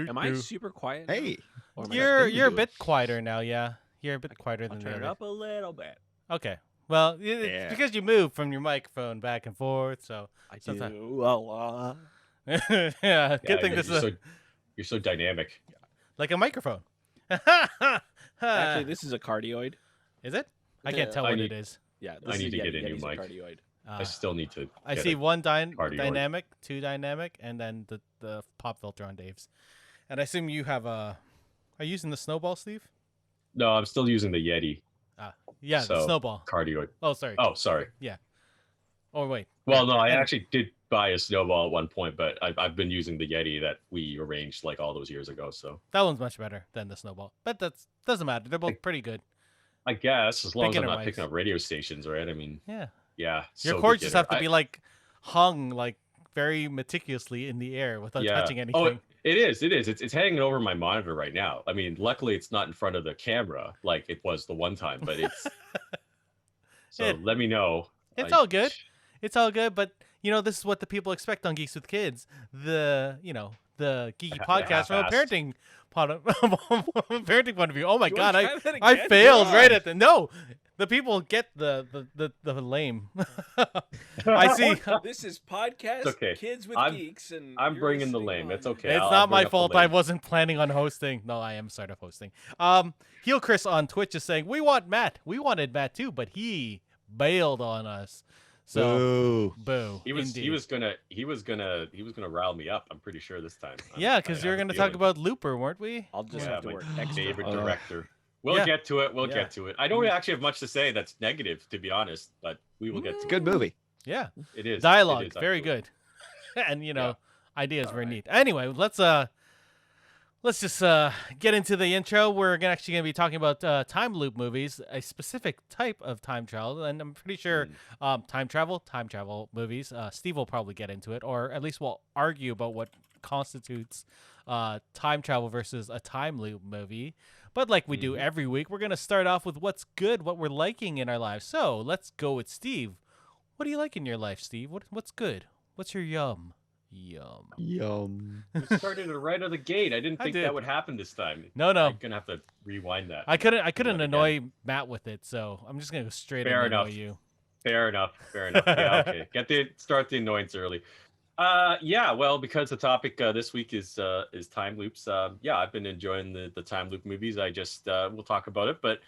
Am I super quiet? now? Hey, Or am I You're a bit quieter now. Yeah, you're a bit quieter I'll than the turn it other. up a little bit. Okay. Well, it's Yeah. because you move from your microphone back and forth, so I sometimes. do a lot. Yeah, good thing this is You're so dynamic. like a microphone. Actually, this is a cardioid. Is it? I can't tell I what need- it is. Yeah, I this need is to get a Yeti. new Yeti's mic. cardioid. I still need to. I get see a one cardioid. dynamic, two dynamic, and then the pop filter on Dave's. And I assume you have a. Are you using the snowball, Steve? No, I'm still using the Yeti Yeah, the So- snowball. cardioid. Oh, sorry. Oh, sorry. Oh, wait. Well, no, I And- actually did buy a snowball at one point, but I've been using the Yeti that we arranged like all those years ago. So That one's much better than the snowball, but that doesn't matter. They're both pretty good. I guess as long as I'm not Beginner-wise. picking up radio stations, right? I mean, Yeah. yeah. Your so cords just beginner. have to be like hung like very meticulously in the air without Yeah. touching Oh, anything. it is. It's hanging over my monitor right now. I mean, luckily it's not in front of the camera like it was the one time, but it's. So let me know. It's all good. It's all good, but this is what the people expect on Geeks with Kids. The geeky podcast from a half-assed. parenting parenting point of view. Oh my You god, wanna try that I again? failed God. right at the no. The people get the lame. I see. This is podcast It's okay. Kids with I'm- Geeks, and I'm you're bringing the listening lame. on- It's okay. It's I'll not bring my up the fault. I lame. wasn't planning on hosting. No, I am sort of hosting. Heel Chris on Twitch is saying we want Matt. We wanted Matt too, but he bailed on us. So boo. He was Indeed. gonna rile me up. I'm pretty sure this time. Yeah, because I you're have a going to talk feeling. about Looper, weren't we? I'll just Yeah, have to my work extra. favorite hard. director. We'll Yeah. get to it. We'll Yeah. get to it. I don't actually have much to say that's negative, to be honest, but we will get to good movie. Yeah. it. It is Dialogue, it is, very actually. good. And Yeah. ideas All very right. neat. Anyway, let's just get into the intro. We're actually going to be talking about time loop movies, a specific type of time travel, and I'm pretty sure time travel movies. Steve will probably get into it, or at least we'll argue about what constitutes time travel versus a time loop movie. But like we do every week, we're going to start off with what's good, what we're liking in our lives. So let's go with Steve. What do you like in your life, Steve? What's good? What's your yum? Yum. Yum. You started it right out of the gate. I didn't I think did. that would happen this time. No. I'm gonna have to rewind that. I couldn't again. annoy Matt with it, so I'm just gonna go straight Fair and annoy enough. you. Fair enough. Yeah, okay. Start the annoyance early. Yeah. Well, because the topic this week is time loops. Yeah, I've been enjoying the time loop movies. I just we'll talk about it, but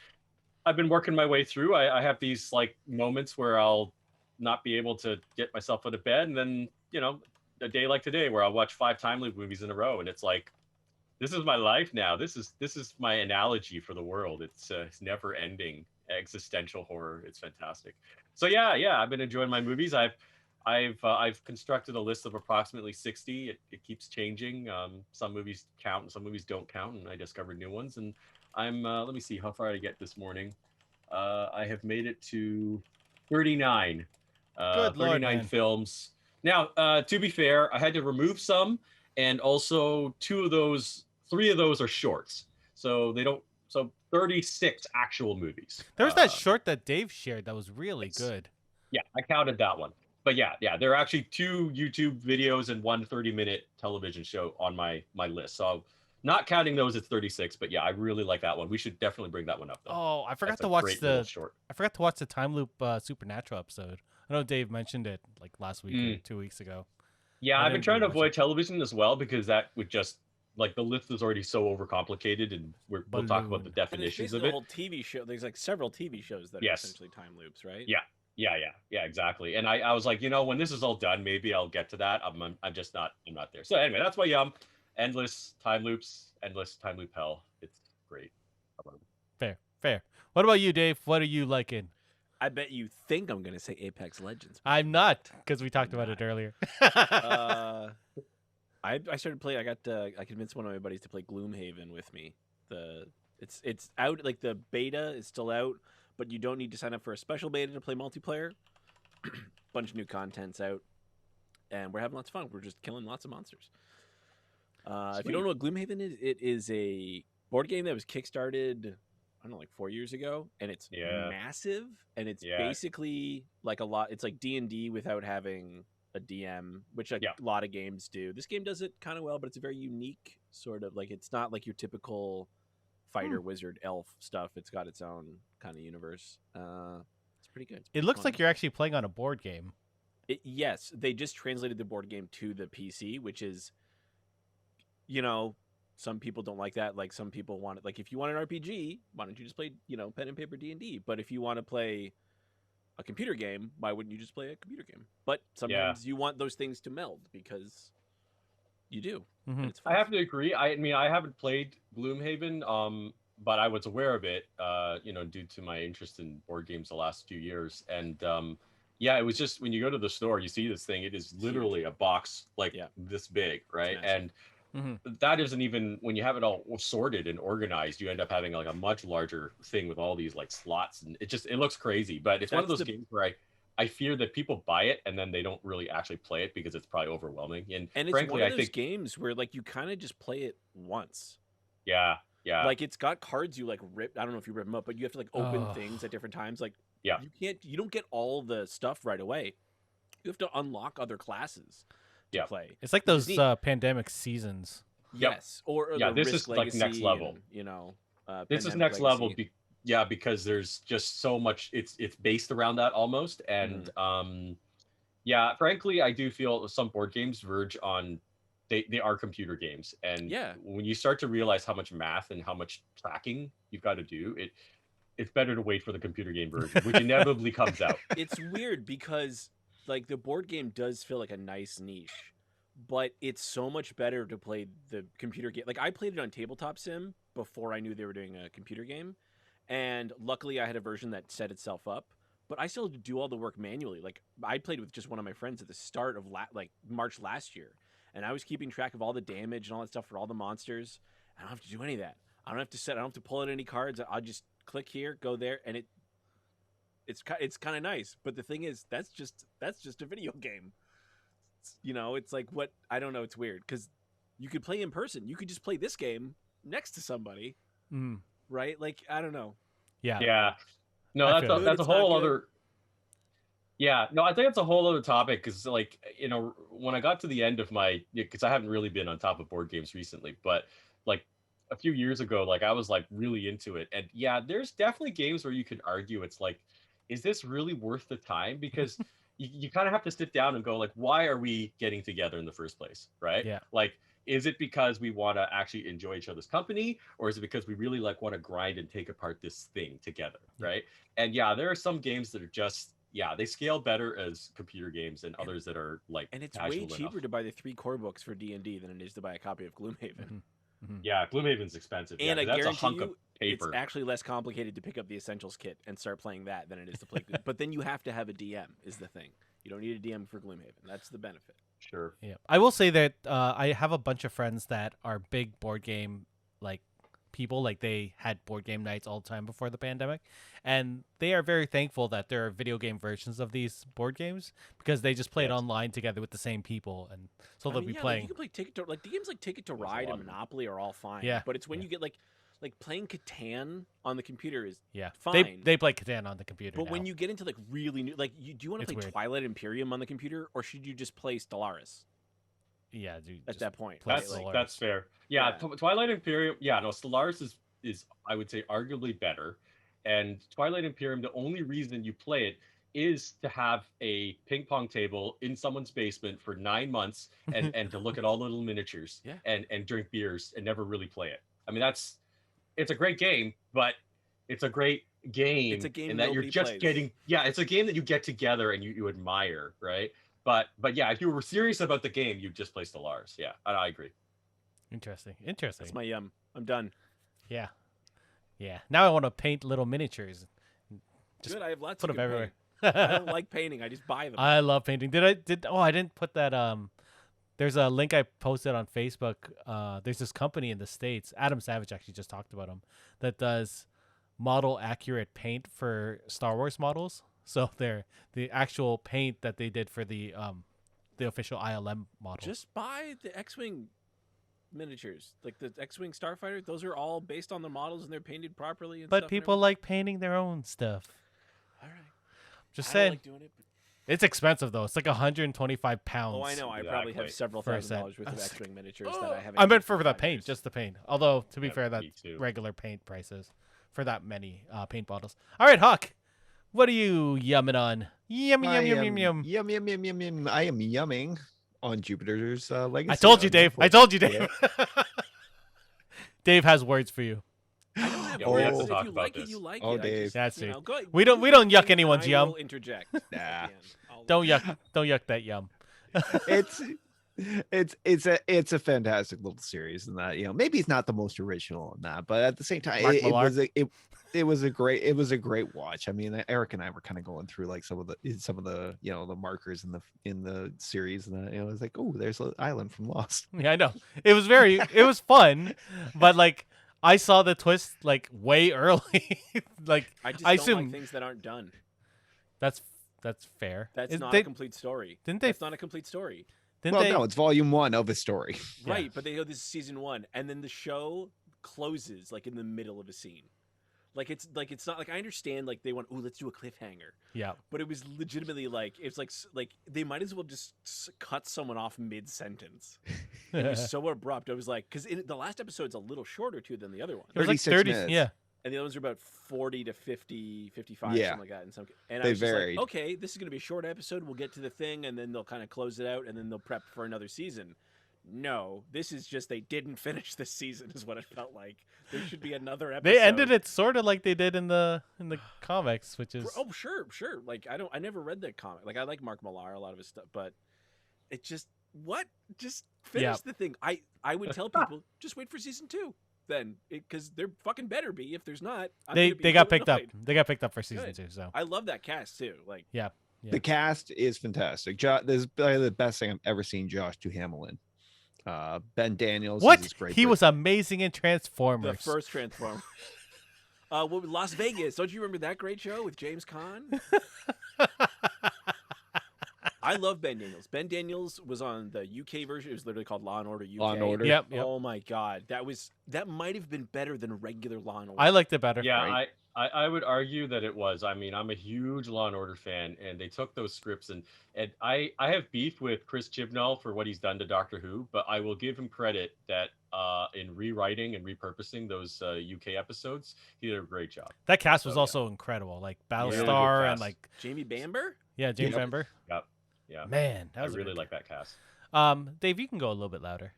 I've been working my way through. I have these like moments where I'll not be able to get myself out of bed, and then a day like today where I'll watch 5 time loop movies in a row, and it's like, this is my life now. This is my analogy for the world. It's never ending existential horror. It's fantastic. So yeah, I've been enjoying my movies. I've constructed a list of approximately 60. It keeps changing. Some movies count and some movies don't count, and I discovered new ones. And I'm let me see how far I get this morning. I have made it to 39. Good Lord, 39 man. films. Now, to be fair, I had to remove some, and also 3 of those are shorts. So 36 actual movies. There was that short that Dave shared that was really good. Yeah, I counted that one. But yeah, there are actually 2 YouTube videos and 1 30-minute television show on my list. So not counting those, it's 36. But yeah, I really like that one. We should definitely bring that one up, though. Oh, I forgot That's to a watch great little the short. time loop Supernatural episode. I know Dave mentioned it like last week or 2 weeks ago. Yeah, I I've been didn't trying to rewatch avoid it. television as well, because that would just like the list is already so overcomplicated, and we'll talk about the Balloon. And it's definitions basically of the it. whole TV show. There's like several TV shows that Yes. are essentially time loops, right? Yeah, exactly. And I was like, when this is all done, maybe I'll get to that. I'm just not. I'm not there. So anyway, that's my yum. Endless time loops, endless time loop hell. It's great. I love it. Fair. What about you, Dave? What are you liking? I bet you think I'm gonna say Apex Legends. I'm not, because we talked about it earlier. I started playing. I convinced one of my buddies to play Gloomhaven with me. It's out, like the beta is still out, but you don't need to sign up for a special beta to play multiplayer. Bunch of new content's out, and we're having lots of fun. We're just killing lots of monsters. If you don't know what Gloomhaven is, it is a board game that was kickstarted, I don't know, like 4 years ago, and it's Yeah. massive, and it's Yeah. basically like a lot. It's like D&D without having a DM, which a Yeah. lot of games do. This game does it kind of well, but it's a very unique sort of like, it's not like your typical fighter, wizard, elf stuff. It's got its own kind of universe. It's pretty good. It's It pretty looks fun. like you're actually playing on a board game. Yes, they just translated the board game to the PC, which is, you know, some people don't like that. Like some people want it. Like if you want an RPG, why don't you just play, you know, pen and paper D&D? But if you want to play a computer game, why wouldn't you just play a computer game? But sometimes you want those things to meld because you do. Mhm. And it's fun. I have to agree. I mean, I haven't played Gloomhaven, but I was aware of it, due to my interest in board games the last few years. And yeah, it was just when you go to the store, you see this thing. It is literally a box like this big, right? And that isn't even when you have it all sorted and organized. You end up having like a much larger thing with all these like slots, and it looks crazy. But it's one of those games where I fear that people buy it and then they don't really actually play it because it's probably overwhelming. And it's frankly, one of those games where like you kind of just play it once. Yeah. Like it's got cards you like rip. I don't know if you rip them up, but you have to like open things at different times. Like you don't get all the stuff right away. You have to unlock other classes to play. It's like those pandemic seasons. Yes, or this is like next level. And, this is next level. Because there's just so much. It's based around that almost, and frankly, I do feel some board games verge on. They are computer games, and when you start to realize how much math and how much tracking you've got to do, it's better to wait for the computer game version, which inevitably comes out. It's weird because like the board game does feel like a nice niche, but it's so much better to play the computer game. Like I played it on Tabletop Sim before I knew they were doing a computer game, and luckily I had a version that set itself up. But I still had to do all the work manually. Like I played with just one of my friends at the start of March last year. And I was keeping track of all the damage and all that stuff for all the monsters. I don't have to do any of that. I don't have to pull out any cards. I'll just click here, go there, and it's kind of nice. But the thing is, that's just a video game. It's like what I don't know. It's weird because you could play in person. You could just play this game next to somebody, right? Like I don't know. Yeah. No, that's a whole other. Yeah, no, I think it's a whole other topic because, like, when I got to the end of because I haven't really been on top of board games recently, but like a few years ago, like I was like really into it, and there's definitely games where you could argue it's like, is this really worth the time? Because you kind of have to sit down and go like, why are we getting together in the first place, right? Yeah. Like, is it because we want to actually enjoy each other's company, or is it because we really like want to grind and take apart this thing together, right? And there are some games that are just. Yeah, they scale better as computer games and others that are like. And it's way cheaper to buy the 3 core books for D&D than it is to buy a copy of Gloomhaven. Yeah, Gloomhaven's expensive. And I that's guarantee a hunk of paper. It's actually less complicated to pick up the Essentials kit and start playing that than it is to play. But then you have to have a DM is the thing. You don't need a DM for Gloomhaven. That's the benefit. Sure. Yeah, I will say that I have a bunch of friends that are big board game people. Like they had board game nights all the time before the pandemic, and they are very thankful that there are video game versions of these board games because they just play it online together with the same people, and so they'll be playing. Like you can play Ticket to the games like Ticket to Ride and Monopoly are all fine. Yeah, but it's when you get like playing Catan on the computer is fine. They play Catan on the computer. But when you get into like really new, do you want to play Twilight Imperium on the computer, or should you just play Stellaris? Yeah, dude, at that point. That's fair. Yeah, Twilight Imperium. Yeah, no, Stellaris is I would say arguably better, and Twilight Imperium. The only reason you play it is to have a ping pong table in someone's basement for 9 months and to look at all the little miniatures and drink beers and never really play it. I mean, it's a great game, but it's a great game. It's a game in that you're just plays. getting. Yeah, it's a game that you get together and you admire, right? But yeah, if you were serious about the game, you'd just play Stellaris. Yeah, I agree. Interesting. That's my I'm done. Yeah. Now I want to paint little miniatures. Good. I have lots. Put of them everywhere. I don't like painting. I just buy them. I love painting. I didn't put that. There's a link I posted on Facebook. There's this company in the States. Adam Savage actually just talked about them that does model accurate paint for Star Wars models. So they're the actual paint that they did for the official ILM model. Just buy the X-Wing miniatures, like the X-Wing Starfighter. Those are all based on the models and they're painted properly. But people like painting their own stuff. All right. Just I saying. don't like doing it. It's expensive though. It's like 125 pounds. Oh, I know. I probably have Exactly. several For a $1,000 set. worth I of was X-wing miniatures Oh, that I haven't. I meant used for in the 5 paint, years. just the paint. Although to be Yeah, fair, me that's too. regular paint prices for that many paint bottles. All right, Hawk, what are you yumming on? Yum I yum yum am yum yum. yum. I am yumming on Jupiter's Legacy. I told you, on Dave. I Netflix. told you, Yeah. Dave. Dave has words for you. I don't have Yeah, we have to words. talk If you about like it, this. you like Oh, it. I Dave. just, That's you it. know, go, We don't do your yuck thing, and anyone's I yum. will interject. at the Nah. end. I'll- Don't yuck that yum. It's a fantastic little series in that, maybe it's not the most original in that, but at the same time Mark it Millar. was a great watch. I mean, Eric and I were kind of going through like some of the the markers in the series, and it was like, oh, there's an island from Lost. Yeah, I know. It was fun, but like I saw the twist like way early. Like I just I don't assume like things that aren't done. that's fair. That's Is- not they- a complete story. didn't they- That's not a complete story. Didn't Well, they? no, it's volume 1 of a story. Yeah. Right, but they go, this is season 1, and then the show closes like in the middle of a scene. It's not like I understand like they want, oh, let's do a cliffhanger, Yeah. but it was legitimately like it's like they might as well just cut someone off mid sentence. It was so abrupt. I was like, because the last episode's a little shorter too than the other one, It was like 36 30. minutes. Yeah. and the other ones are about 40 to 50, 55, Yeah. something like that. And I They was just varied. like, okay, this is gonna be a short episode. We'll get to the thing, and then they'll kind of close it out, and then they'll prep for another season. No, this is just they didn't finish this season, is what it felt like. There should be another episode. They ended it sort of like they did in the comics, which is Oh, sure. Like I never read that comic. Like I like Mark Millar, a lot of his stuff, but it just finish Yeah. the thing. I would tell people just wait for season 2. Then because there fucking better be. If there's not, I'm they gonna be got real picked up. annoyed. They got picked up for season Good. 2. So I love that cast too. Like yeah. The cast is fantastic. This is probably the best thing I've ever seen Josh Duhamel in. Ben Daniels what? is great. He was amazing in the Transformers. first Transformer. Las Vegas. Don't you remember that great show with James Caan? I love Ben Daniels. Ben Daniels was on the UK version. It was literally called Law and Order UK. Law and Order. Yep. Oh my god, that might have been better than regular Law and Order. I liked it better. Yeah, Right. I would argue that it was. I mean, I'm a huge Law and Order fan, and they took those scripts and I have beef with Chris Chibnall for what he's done to Doctor Who, but I will give him credit that in rewriting and repurposing those UK episodes, he did a great job. That cast was So, yeah. also incredible. Like Really good Battlestar and cast. like Jamie Bamber. James Yep. Bamber. Yeah, Man, that I was a really good like that cast. Dave, you can go a little bit louder.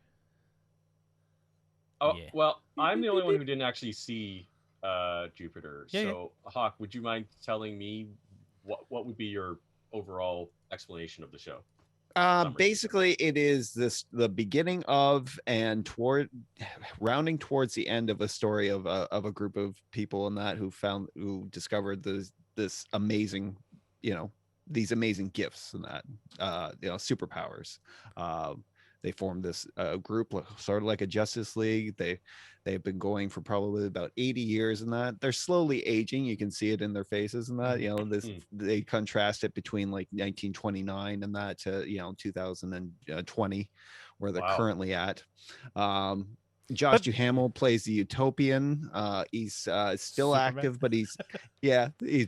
Oh Yeah. well, I'm the only one who didn't actually see Jupiter. Yeah, yeah. So Hawk, would you mind telling me what would be your overall explanation of the show? Summary. Basically, it is the beginning of and rounding towards the end of a story of a group of people in that who discovered this amazing, these amazing gifts and that superpowers. They formed this group sort of like a Justice League. They've been going for probably about 80 years and that they're slowly aging. You can see it in their faces and that, they contrast it between like 1929 and that to 2020 where they're Wow. currently at. Josh Duhamel plays the Utopian. He's still Superman? active, but he's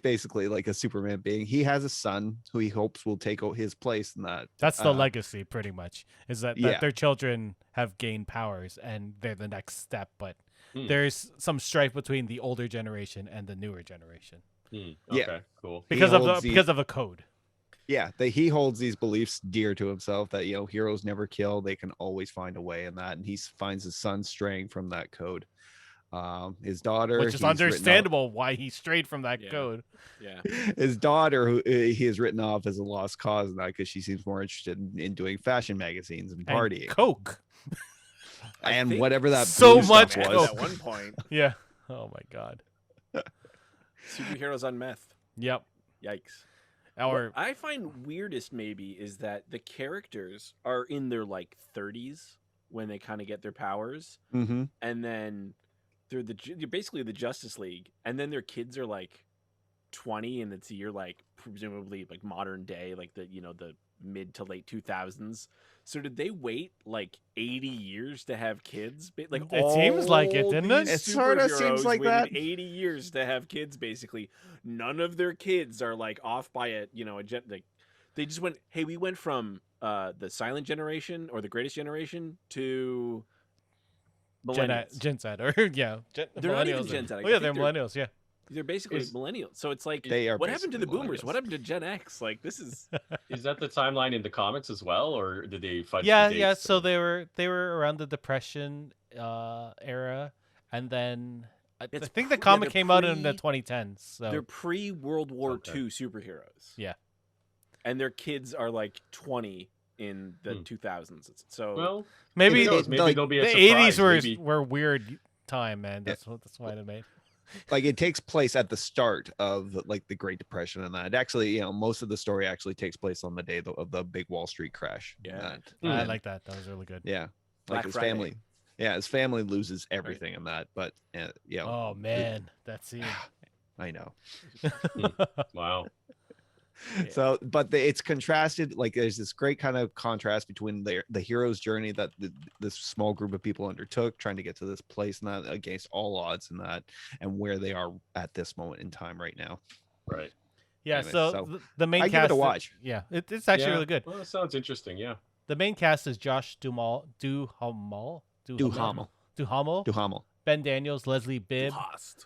basically like a Superman being. He has a son who he hopes will take his place in that. That's the legacy, pretty much, is that yeah. their children have gained powers and they're the next step. But Hmm. there's some strife between the older generation and the newer generation Okay, Yeah. cool. because holds of a code. Yeah, he holds these beliefs dear to himself that heroes never kill, they can always find a way in that, and he finds his son straying from that code. His daughter, Which is he's written understandable why he strayed from that Yeah. code. Yeah. off- his daughter, who he has written off as a lost cause in that because she seems more interested in doing fashion magazines and And partying Coke. I and think whatever that so blue stuff much Meth was. at one point. Yeah. Oh my God. Superheroes on meth. Yep. Yikes. Or What I find weirdest maybe is that the characters are in their like 30s when they kind of get their powers, Mm-hmm. and then they're basically the Justice League, and then their kids are like 20, and it's a year like presumably like modern day, like the the mid to late 2000s. So did they wait like 80 years to have kids? Like It seems like it, all didn't it? these It sorta seems superheroes like waited that. 80 years to have kids. Basically, none of their kids are like off by a like They just went, hey, we went from the silent generation or the greatest generation to millennials. Gen Z, or They're not even millennials. Gen Z. Oh yeah, they're millennials. Yeah. They're basically millennials. So it's like, They are what happened to the basically boomers? millennials. What happened to Gen X? Like, this is... Is that the timeline in the comics as well, or did they fudge Yeah, the yeah. dates? So they were around the Depression era, and then I think the comic came out in the 2010s. So They're pre-World War Okay. II superheroes. Yeah. And their kids are like 20 in the 2000s. So Well, maybe who knows? Maybe like, there'll be a the surprise. 80s Maybe- were weird time, man. That's why they made. Like it takes place at the start of like the Great Depression, and that actually, most of the story actually takes place on the day of the big Wall Street crash. Yeah. I like that. That was really good. Yeah, Black like his Friday. family. Yeah, his family loses everything in that, but Oh man, that scene. I know. Wow. Yeah. So, but it's contrasted. Like there's this great kind of contrast between the hero's journey that this small group of people undertook, trying to get to this place, and that against all odds, and that, and where they are at this moment in time right now. Right. Yeah. Anyway, So so the main I cast. give it a watch. Yeah, it's actually Yeah. really good. Well, that sounds interesting. Yeah. The main cast is Josh Duhamel, Duhamel. Ben Daniels, Leslie Bibb, Lost.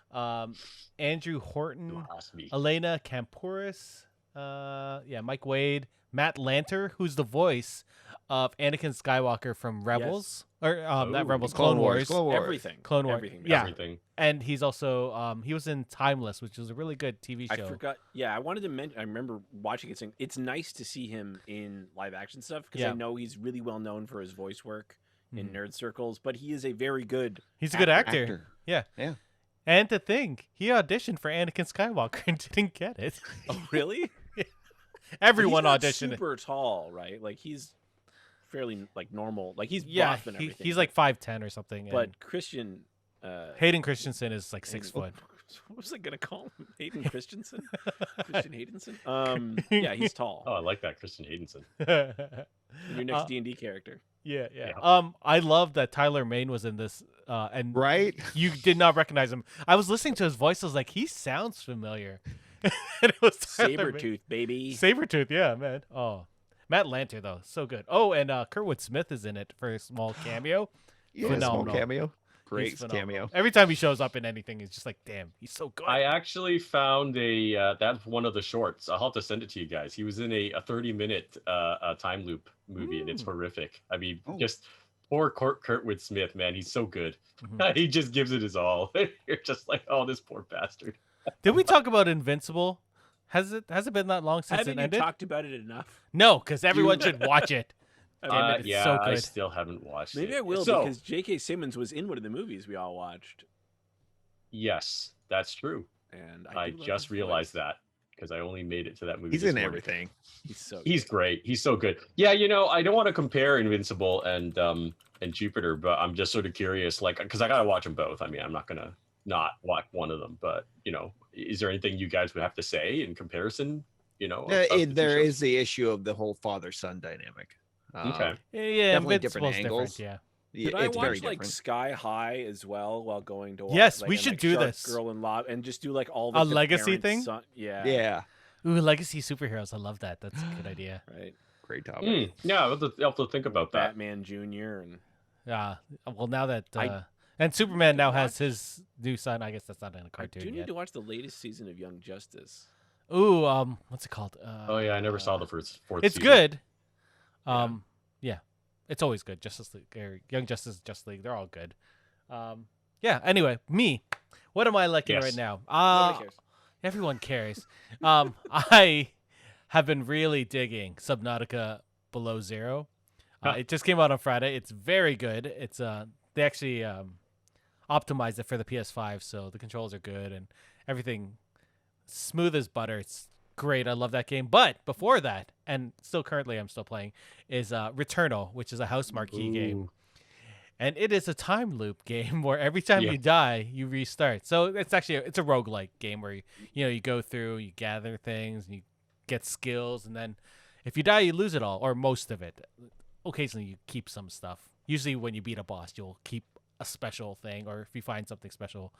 Andrew Horton, Ask me. Elena Kampouris, Mike Wade, Matt Lanter, who's the voice of Anakin Skywalker from Rebels, or not Ooh. Rebels, Clone Wars. Everything. Clone Wars. Everything. Yeah. Everything. And he's also he was in Timeless, which was a really good TV I show. forgot. Yeah, I wanted to mention. I remember watching it saying it's nice to see him in live action stuff because Yeah. I know he's really well known for his voice work in Mhm. nerd circles, but he is a very good. He's a good actor. Yeah. Yeah. And to think, he auditioned for Anakin Skywalker and didn't get it. Oh, really? Everyone He's not auditioned. super tall, right? Like he's fairly like normal. Like he's Yeah, buff and everything. he's like 5'10" or something. But and Christian. Hayden Christensen is like 6 foot. What was I gonna call him? Hayden Christensen? Christian Haydenson? Yeah, he's tall. Oh, I like that, Kristen Haydenson. Your next D&D character. Yeah. Yeah. I love that Tyler Mane was in this, and Right? you did not recognize him. I was listening to his voice. I was like, he sounds familiar. And it was Tyler Mane. Sabretooth, baby. Sabretooth, yeah, man. Oh, Matt Lanter though, so good. Oh, and Kurtwood Smith is in it for a small cameo. Yeah, small Phenomenal. cameo. He's Great phenomenal. cameo. Every time he shows up in anything, it's just like, damn, he's so good. I actually found that's one of the shorts. I'll have to send it to you guys. He was in a 30-minute time loop movie, and it's horrific. I mean, Oh. just poor Kurtwood Smith, man. He's so good. Mhm. He just gives it his all. You're just like, oh, this poor bastard. Did we talk about Invincible? Has it been that long since Haven't it you ended? talked about it enough? No, because everyone should watch it. Damn it, it's Yeah, so I good. still haven't watched Maybe it. I will So, because J.K. Simmons was in one of the movies we all watched, yes, that's true. and I do love just his realized voice. that because I only made it to that movie. He's this in morning. everything. He's so. He's great. He's so good. Yeah, I don't want to compare Invincible and Jupiter, but I'm just sort of curious, like, because I gotta watch them both. I mean, I'm not gonna not watch one of them, but is there anything you guys would have to say in comparison? Of the two There shows? is the issue of the whole father-son dynamic. Okay. Yeah, Definitely different Invincible's angles. Yeah. Did I It's very watch like different. Sky High as well while going to watch? Yes, like, we and, should like, do Shark this. Girl and Lob and just do like all the A legacy parents' thing? Yeah. Yeah, Ooh, legacy superheroes. I love that. That's a good idea. Right. great topic. Yeah, I'll have to think about that. Batman Junior and Yeah. Well, now that I- and Superman now has watch- his new son. I guess that's not in a I cartoon do need yet. to watch the latest season of Young Justice. Ooh, what's it called? Oh yeah, I never saw the fourth. It's season. good. Yeah, it's always good. Justice League, or Young Justice, Justice League, they're all good. Yeah. Anyway, what am I liking Yes. right now? Nobody cares. Everyone cares. I have been really digging Subnautica Below Zero. Huh. It just came out on Friday. It's very good. It's they actually optimized it for the PS5, so the controls are good and everything smooth as butter. It's great. I love that game. But before that, and still currently I'm still playing, is Returnal, which is a House Marquee game. Ooh. And it is a time loop game where every time Yeah. you die, you restart. So it's actually it's a roguelike game where you go through, you gather things, and you get skills, and then if you die, you lose it all or most of it. Occasionally, you keep some stuff. Usually, when you beat a boss, you'll keep a special thing, or if you find something special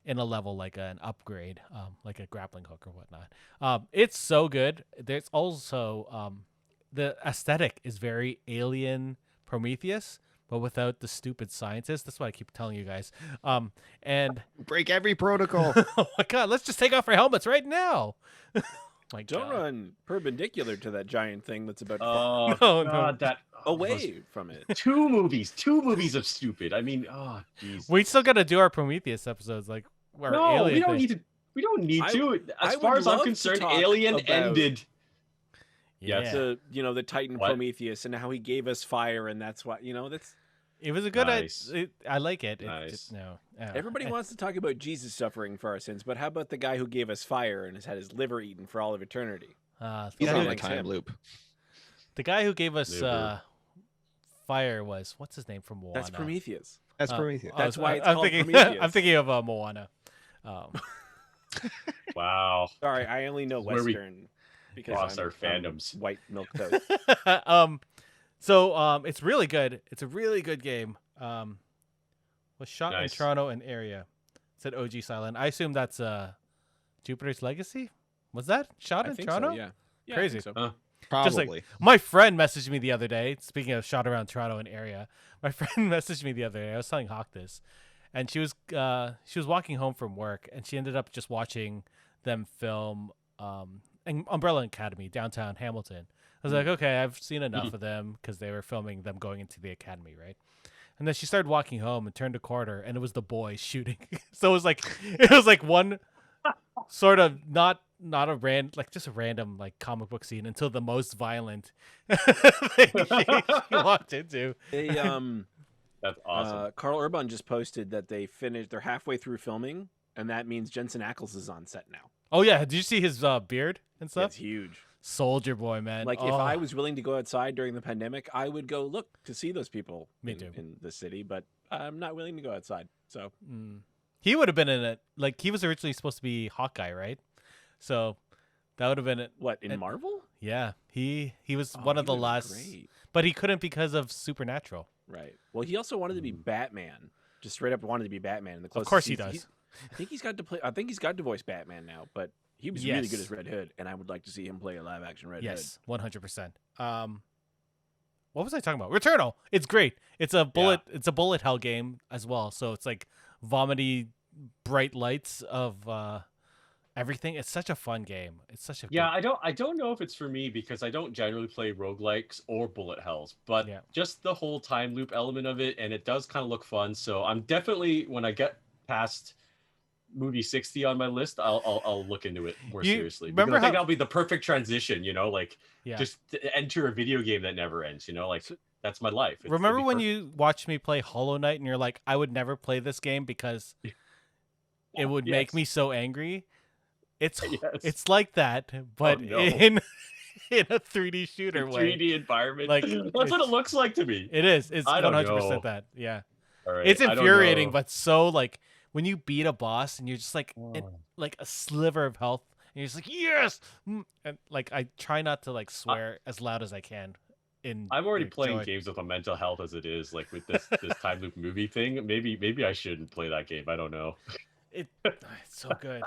in a level like an upgrade, like a grappling hook or whatnot. It's so good. There's also the aesthetic is very Alien Prometheus, but without the stupid scientists. That's what I keep telling you guys. And Break every protocol. oh my god, let's just take off our helmets right now. My Don't God. run perpendicular to that giant thing that's about to Oh No, God, that away from it. two movies of stupid. I mean, oh jeez. We still got to do our Prometheus episodes, like our No, Alien we don't thing. need to. We don't need I- to. I As far would as I'm love to concerned, talk Alien about- ended. Yeah, The Titan What? Prometheus and how he gave us fire, and that's why that's it was a good. Nice. I like it. It Nice. just, no, everybody wants to talk about Jesus suffering for our sins, but how about the guy who gave us fire and has had his liver eaten for all of eternity? He's Yeah, on a thanks, time him. loop. the guy who gave us Liver. fire was what's his name from Moana? That's Prometheus. That's Prometheus. That's why it's I'm called thinking, Prometheus. I'm thinking of Moana. Wow. Sorry, I only know Where we Western because lost I'm our fandoms. white milk toast. So it's really good. It's a really good game. Was shot in Nice. Toronto and area. It said OG Silent. I assume that's Jupiter's Legacy. Was that shot I in think Toronto? so, yeah. Yeah, I Crazy. think so. Just like- Probably. My friend messaged me the other day. Speaking of shot around Toronto and area, my friend messaged me the other day. I was telling Hawk this, and she was walking home from work, and she ended up just watching them film Umbrella Academy downtown Hamilton. I was like, okay, I've seen enough of them because they were filming them going into the academy, right? And then she started walking home and turned a corner, and it was the boys shooting. So it was like one sort of not just a random like comic book scene until the most violent thing she walked into. They That's awesome. Carl Urban just posted that they're halfway through filming, and that means Jensen Ackles is on set now. Oh yeah, did you see his beard and stuff? It's huge. Soldier Boy, man. Like, oh. if I was willing to go outside during the pandemic, I would go look to see those people Me too. in the city, but I'm not willing to go outside. So He would have been in it. Like, he was originally supposed to be Hawkeye, right? So that would have been it. what, in And- Marvel? Yeah, he was Oh, one of he the would've been last, great. but he couldn't because of Supernatural. Right. Well, he also wanted to be Batman. Just straight up wanted to be Batman. And the Of closest course he he's- does. I think he's got to play. I think he's got to voice Batman now, but he was really good Yes. as Red Hood, and I would like to see him play a live action Red Hood. Yes, 100%. What was I talking about? Returnal. It's great. It's a bullet. It's a bullet hell game as well. So it's like vomity, bright lights of everything. It's such a fun game. It's such a Yeah, good- I don't know if it's for me because I don't generally play roguelikes or bullet hells, but Yeah. just the whole time loop element of it, and it does kind of look fun. So I'm definitely, when I get past movie 60 on my list, I'll look into it more You seriously. remember Because I think how- that'll be the perfect transition, like Yeah. just to enter a video game that never ends, like that's my life. It'd Remember be when perfect. you watched me play Hollow Knight and you're like, I would never play this game because it would make Yes. me so angry? It's Yes. it's like that, but no. in a 3D shooter way. 3D environment. Like, That's what it's- it looks like to me. It is. It's I don't 100% know. that. Yeah. All right, It's I don't infuriating, know. but so like when you beat a boss and you're just like Oh. like a sliver of health and you're just like yes, and like I try not to like swear as loud as I can. I'm already like, playing joy. games with a mental health as it is, like with this time loop movie thing. Maybe I shouldn't play that game. I don't know. It's so good.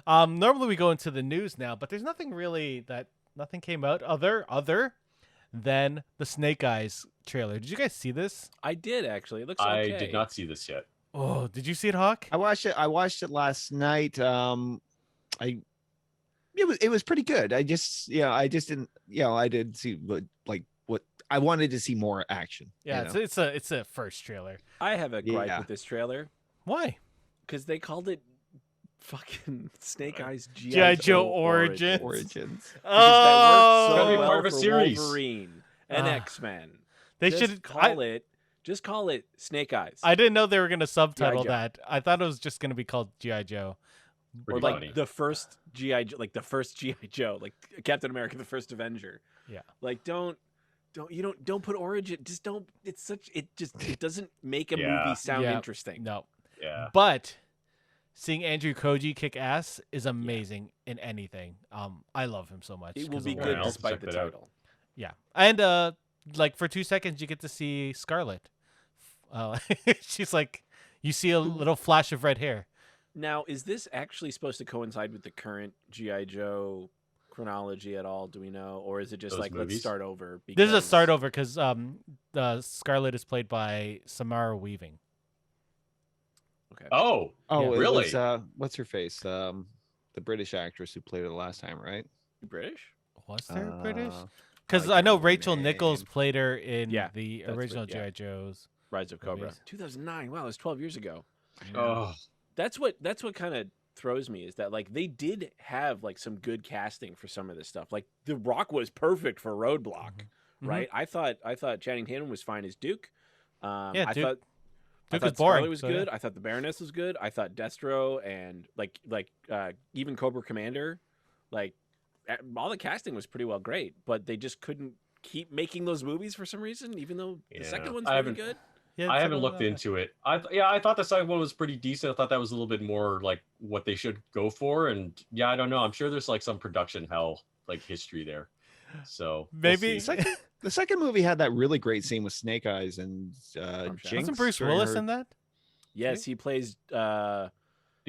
Normally we go into the news now, but there's nothing really nothing came out other than the Snake Eyes trailer. Did you guys see this? I did actually. It looks I okay. did not see this yet. Oh, did you see it, Hawk? I watched it last night. It was pretty good. I just didn't, I did see what I wanted to see more action. Yeah, you know? it's a first trailer. I have a gripe Yeah. with this trailer Why? because they called it fucking Snake Eyes G.I. Joe Origins. Origins. Because that worked Gotta be so well part of a for series. Wolverine and Ah. X-Men. They Just should call it Snake Eyes. I didn't know they were gonna subtitle Joe. that. I thought it was just gonna be called G.I. Joe. or Pretty like funny. the first G.I. Joe, like the first G.I. Joe, like Captain America, the first Avenger. Yeah. Like don't put origin. Just don't. It doesn't make a Yeah. movie sound Yeah. interesting. No, Yeah. but seeing Andrew Koji kick ass is amazing in anything. I love him so much. It will 'cause be of good Wolverine. I'll despite check the that out. title. Yeah, and like for 2 seconds you get to see Scarlet. She's like, you see a little flash of red hair. Now, is this actually supposed to coincide with the current GI Joe chronology at all? Do we know, or is it just Those like let's movies? start over? This is a start because- over because the Scarlet is played by Samara Weaving. Okay. Oh, Oh, Yeah. it Really? was what's her face? The British actress who played it the last time, right? British? Was there British? Uh, Because I I know can't remember her Rachel Nichols name. played her in Yeah, the that's original right, yeah. GI Joes. Rise of Cobra. Movies. 2009. Wow, it was 12 years ago. oh, That's what kind of throws me is that like they did have like some good casting for some of this stuff. Like The Rock was perfect for Roadblock, Mhm. right? I thought Channing Tatum was fine as Duke. Yeah, I Duke- thought Duke I is thought boring, Scarlet was so, good. yeah. I thought the Baroness was good. I thought Destro and even Cobra Commander, like all the casting was pretty well great, but they just couldn't keep making those movies for some reason, even though the Yeah. second one's I really haven't- good. Yeah, I it's haven't not looked bad. into it. I thought the second one was pretty decent. I thought that was a little bit more like what they should go for. And yeah, I don't know. I'm sure there's like some production hell like history there. So we'll Maybe see. The second movie had that really great scene with Snake Eyes and From Shadow. Jinx. wasn't Bruce during Willis her- in that? Yes, he plays. The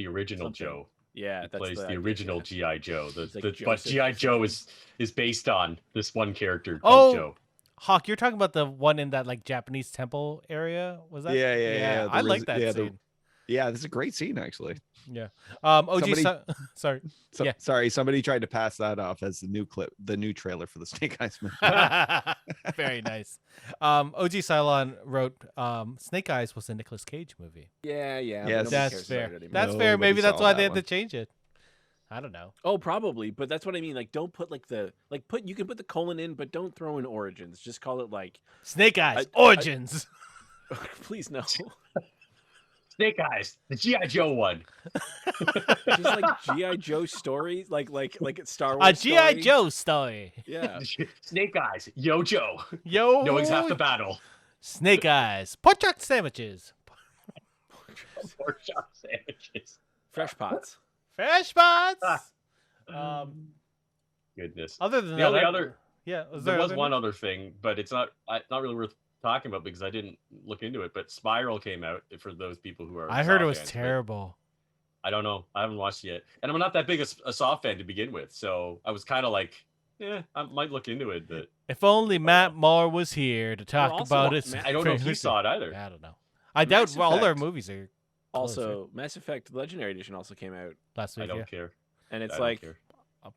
original Something. Joe. Yeah, He that's plays the idea, original yeah. GI Joe. He's like But Joseph GI or Joe something. is based on this one character Oh, called Joe. Hawk, you're talking about the one in that like Japanese temple area? Was that? Yeah, I the like res- that yeah, scene. Yeah, this is a great scene actually. Yeah. OG, Somebody- sorry. So, Yeah. Sorry, somebody tried to pass that off as the new clip, the new trailer for the Snake Eyes movie. Very nice. OG Cylon wrote, "Snake Eyes was a Nicolas Cage movie." Yeah, Yes. but nobody That's cares fair. about it anymore. That's fair. Nobody Maybe that's saw why that they had one. to change it. I don't know. Oh, probably, but that's what I mean. Like, don't put you can put the colon in, but don't throw in origins. Just call it like, Snake Eyes I- Origins. please no. Snake Eyes, the GI Joe one. Just like GI Joe stories, like Star Wars. A GI story. Joe story. Yeah. Snake Eyes, Yo Joe. Yo. Knowing's half the battle. Snake Eyes. Pork chop sandwiches. Pork chop sandwiches. Fresh pots. Fresh spots. Goodness. Other than The that, only other yeah, there was one other thing, but it's not really worth talking about because I didn't look into it. But Spiral came out for those people who are. I heard it Saw was fans, but terrible. I don't know. I haven't watched it yet, and I'm not that big a Saw fan to begin with, so I was kind of like, yeah, I might look into it, but If only Matt Moore was here to talk also, about it. Matt- I don't know if he saw it either. I don't know. I doubt Mass all their Effect. movies are Also, Mass Effect Legendary Edition also came out, last I week. don't Yeah. care. and it's I don't like care.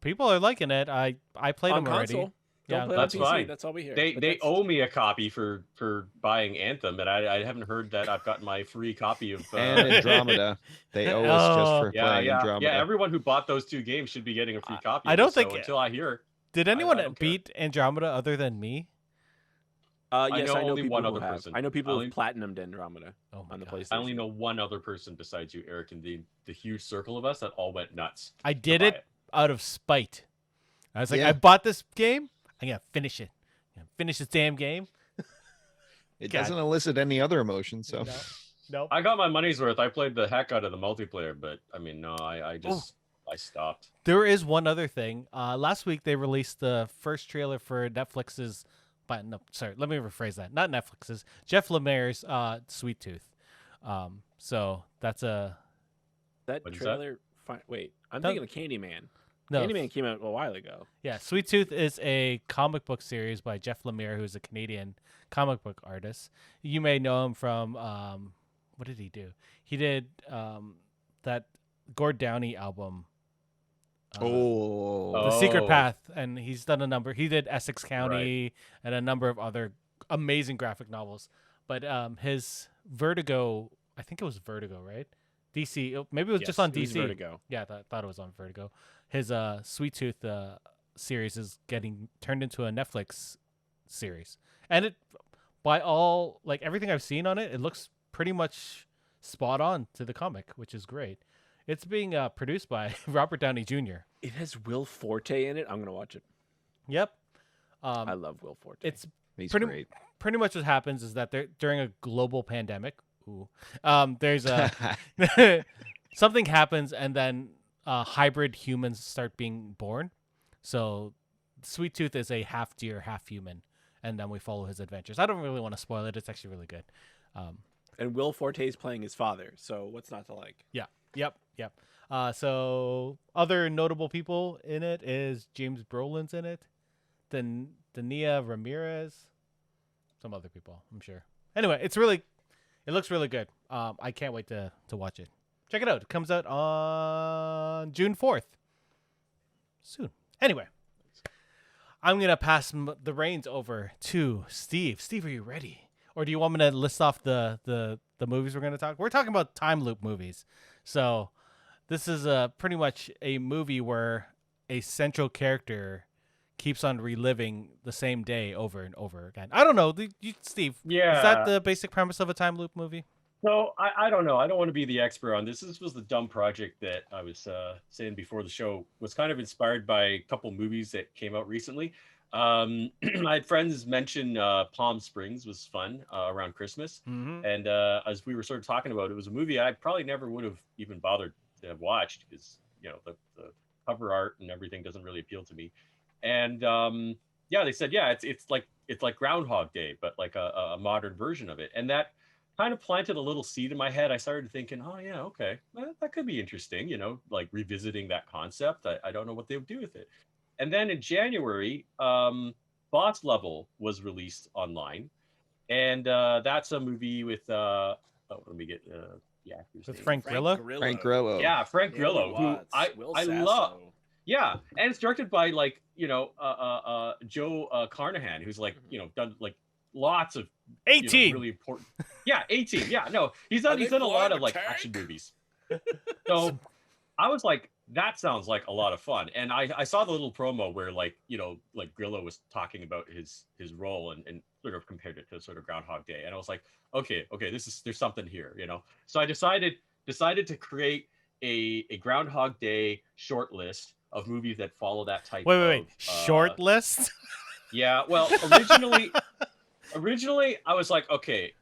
People are liking it. I played on them already. console. Don't Yeah, play that's on PC. fine. That's all we hear. They But they that's- owe me a copy for buying Anthem, and I haven't heard that I've gotten my free copy of. And Andromeda. They owe us just Oh. for Yeah, playing yeah, Andromeda. yeah. Everyone who bought those two games should be getting a free copy. I of don't it, so think- until I hear. Did anyone don't care. beat Andromeda other than me? Yes, know I know only people one who other have. person. I know people I who've only- platinumed Andromeda Oh my on the God. PlayStation. I only know one other person besides you, Eric, and the huge circle of us that all went nuts. I to did buy it out of spite. I was like, Yeah. I bought this game. I'm gonna finish it. I'm gonna finish this damn game. It God. doesn't elicit any other emotion, so No. I got my money's worth. I played the heck out of the multiplayer, but I mean, no, I just I stopped. There is one other thing. Last week they released the first trailer for Netflix's. But no, sorry, let me rephrase that. Not Netflix's. Jeff Lemire's Sweet Tooth. So that's a that What is that? trailer. Wait, I'm That- thinking of Candyman. no. Candyman came out a while ago. Yeah, Sweet Tooth is a comic book series by Jeff Lemire, who's a Canadian comic book artist. You may know him from what did he do? He did that Gord Downey album. The Secret Oh. Path, and he's done a number. He did Essex County and a number of other amazing graphic novels. But his Vertigo, I think it was Vertigo, right? DC, maybe it was just Yes, on it was DC. Vertigo. Yeah, I thought it was on Vertigo. His Sweet Tooth series is getting turned into a Netflix series, and it, by all like everything I've seen on it, it looks pretty much spot on to the comic, which is great. It's being produced by Robert Downey Jr. It has Will Forte in it. I'm gonna watch it. Yep. I love Will Forte. It's he's pretty- great. pretty much what happens is that during a global pandemic, there's a something happens, and then hybrid humans start being born. So Sweet Tooth is a half deer, half human, and then we follow his adventures. I don't really want to spoil it. It's actually really good. And Will Forte's playing his father, so what's not to like? Yep. So other notable people in it is James Brolin's in it, Dania Ramirez, some other people, I'm sure. Anyway, it looks really good. I can't wait to watch it. Check it out. It comes out on June 4th. Soon. Anyway, I'm gonna pass the reins over to Steve. Steve, are you ready? Or do you want me to list off the movies we're gonna talk? We're talking about time loop movies. So this is pretty much a movie where a central character keeps on reliving the same day over and over again. I don't know, Steve. Yeah. Is that the basic premise of a time loop movie? So I don't know. I don't want to be the expert on this. This was the dumb project that I was saying before the show. Was kind of inspired by a couple movies that came out recently. I had friends mention Palm Springs was fun around Christmas, and as we were sort of talking about, it was a movie I probably never would have even bothered to have watched because the cover art and everything doesn't really appeal to me. And they said it's like Groundhog Day, but like a modern version of it, and that kind of planted a little seed in my head. I started thinking, oh yeah, okay, that could be interesting, like revisiting that concept. I don't know what they would do with it. And then in January, Boss Level was released online, and that's a movie with let me get the actor's With name. Frank Grillo? Frank Grillo. Yeah, Frank Grillo, who I love. Yeah, and it's directed by Joe Carnahan, who's done like lots of 18 really important. Yeah, 18. Yeah, no, he's done a lot of action movies. So I was like, that sounds like a lot of fun. And I saw the little promo where Grillo was talking about his role and sort of compared it to sort of Groundhog Day. And I was like, okay, there's something here, So I decided to create a Groundhog Day short list of movies that follow that type Wait. Short list? Yeah, well, originally I was like, okay,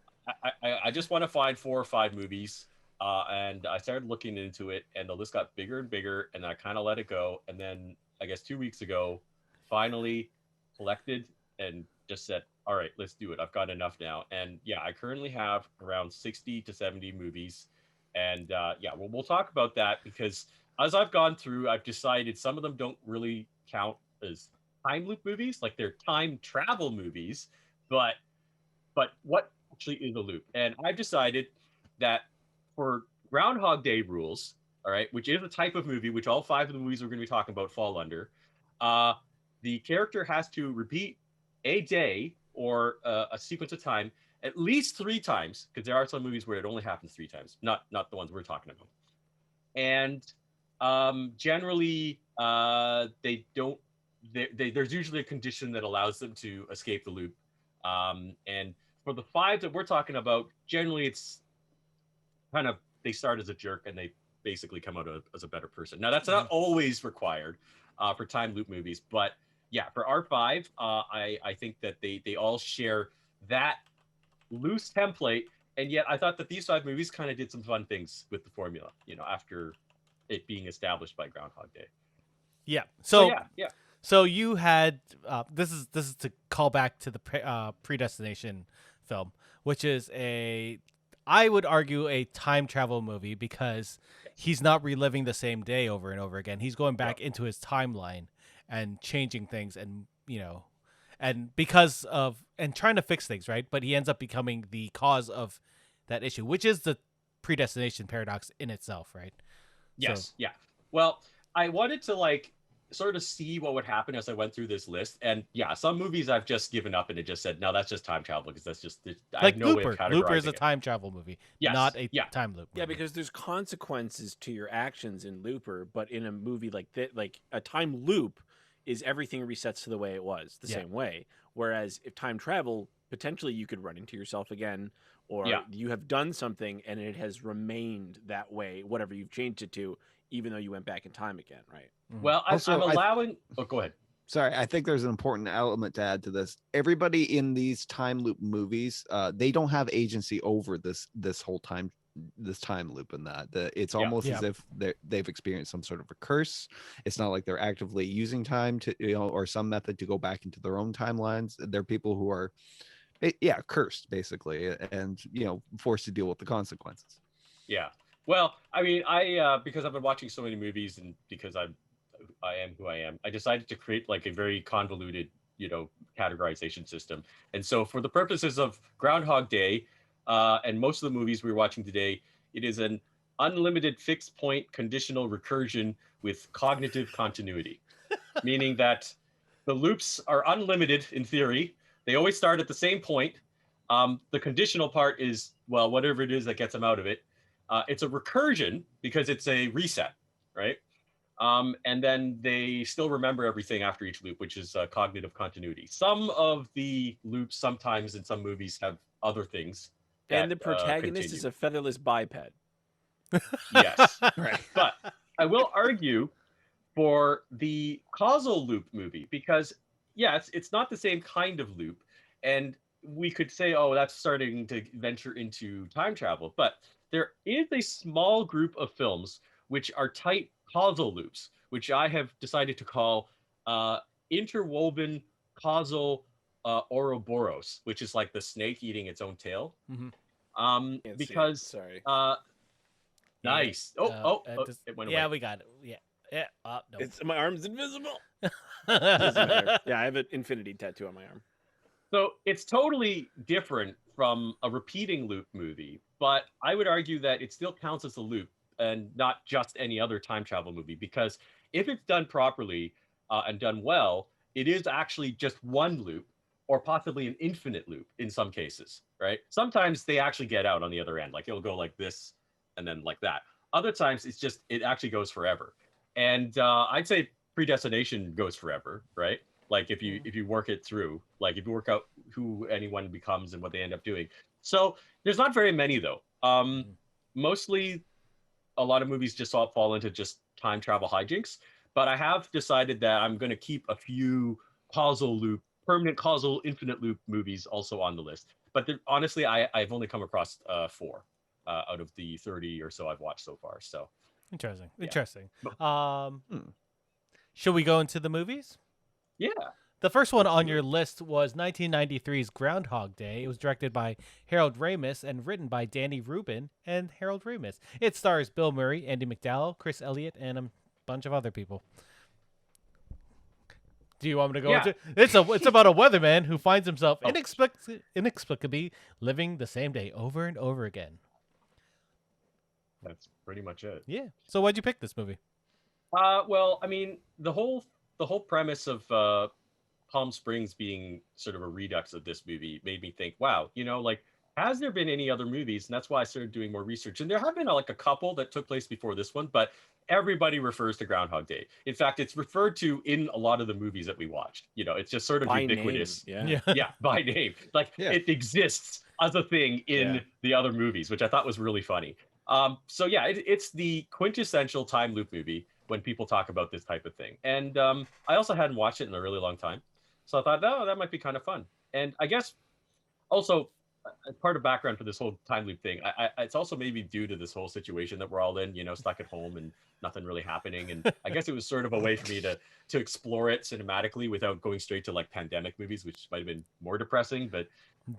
I just want to find 4 or 5 movies. And I started looking into it, and the list got bigger and bigger, and I kind of let it go. And then I guess 2 weeks ago, finally collected and just said, all right, let's do it. I've got enough now. And yeah, I currently have around 60 to 70 movies. And we'll talk about that because as I've gone through, I've decided some of them don't really count as time loop movies, like they're time travel movies, but what actually is a loop? And I've decided that for Groundhog Day rules, all right, which is a type of movie, which all 5 of the movies we're going to be talking about fall under, the character has to repeat a day or a sequence of time at least 3 times, because there are some movies where it only happens 3 times, not the ones we're talking about. And generally, they don't. There's usually a condition that allows them to escape the loop. And for the 5 that we're talking about, generally it's kind of they start as a jerk and they basically come out as a better person. Now that's not always required for time loop movies, but yeah, for our 5, I think that they all share that loose template, and yet I thought that these 5 movies kind of did some fun things with the formula, after it being established by Groundhog Day. Yeah. So yeah. So you had this is to call back to the Predestination film, which is I would argue a time travel movie because he's not reliving the same day over and over again. He's going back into his timeline and changing things and and trying to fix things, right? But he ends up becoming the cause of that issue, which is the predestination paradox in itself, right? Yes. Yeah. Well, I wanted to sort of see what would happen as I went through this list, and yeah, some movies I've just given up and it just said, no, that's just time travel because that's just I have no Looper. way of categorizing Looper is a it. time travel movie, Yes. not a time loop movie. Yeah, because there's consequences to your actions in Looper, but in a movie like that, like a time loop is everything resets to the way it was, the same way. Whereas if time travel, potentially you could run into yourself again, or you have done something and it has remained that way, whatever you've changed it to, even though you went back in time again, right? Well, I'm allowing... go ahead. Sorry, I think there's an important element to add to this. Everybody in these time loop movies, they don't have agency over this whole time loop, and it's almost as if they've experienced some sort of a curse. It's not like they're actively using time to or some method to go back into their own timelines. They're people who are cursed basically, and forced to deal with the consequences. Yeah. Well, I mean, I because I've been watching so many movies and because I am who I am, I decided to create like a very convoluted, categorization system. And so for the purposes of Groundhog Day, and most of the movies we're watching today, it is an unlimited fixed point conditional recursion with cognitive continuity, meaning that the loops are unlimited in theory. They always start at the same point. The conditional part is, well, whatever it is that gets them out of it. It's a recursion because it's a reset, right? And then they still remember everything after each loop, which is cognitive continuity. Some of the loops sometimes in some movies have other things. And the protagonist is a featherless biped. Yes. Right. But I will argue for the causal loop movie because, yes, it's not the same kind of loop. And we could say, oh, that's starting to venture into time travel. But there is a small group of films which are tight causal loops, which I have decided to call interwoven causal Ouroboros, which is like the snake eating its own tail. Mm-hmm. Because sorry. Nice. It went away. Yeah, we got it. Yeah. No. My arm's invisible. Doesn't matter. Yeah, I have an infinity tattoo on my arm. So it's totally different from a repeating loop movie, but I would argue that it still counts as a loop and not just any other time travel movie, because if it's done properly and done well, it is actually just one loop or possibly an infinite loop in some cases, right? Sometimes they actually get out on the other end, like it'll go like this and then like that. Other times it actually goes forever. And I'd say Predestination goes forever, right? Like if you work it through, like if you work out who anyone becomes and what they end up doing. So there's not very many though. Mostly a lot of movies just all fall into just time travel hijinks. But I have decided that I'm going to keep a few permanent causal infinite loop movies also on the list. But honestly, I've only come across 4 out of the 30 or so I've watched so far. So interesting. Yeah. Interesting. Should we go into the movies? Yeah. The first one on your list was 1993's Groundhog Day. It was directed by Harold Ramis and written by Danny Rubin and Harold Ramis. It stars Bill Murray, Andy McDowell, Chris Elliott, and a bunch of other people. Do you want me to go into it? It's about a weatherman who finds himself inexplicably living the same day over and over again. That's pretty much it. Yeah. So why'd you pick this movie? Well, I mean, the whole premise of Palm Springs being sort of a redux of this movie made me think, wow, like, has there been any other movies? And that's why I started doing more research. And there have been like a couple that took place before this one, but everybody refers to Groundhog Day. In fact, it's referred to in a lot of the movies that we watched. It's just sort of By ubiquitous. name. Yeah, by name. Like it exists as a thing in the other movies, which I thought was really funny. So yeah, it's the quintessential time loop movie when people talk about this type of thing. And I also hadn't watched it in a really long time. So I thought, oh, that might be kind of fun. And I guess also part of background for this whole time loop thing, it's also maybe due to this whole situation that we're all in, stuck at home and nothing really happening. And I guess it was sort of a way for me to explore it cinematically without going straight to like pandemic movies, which might have been more depressing. But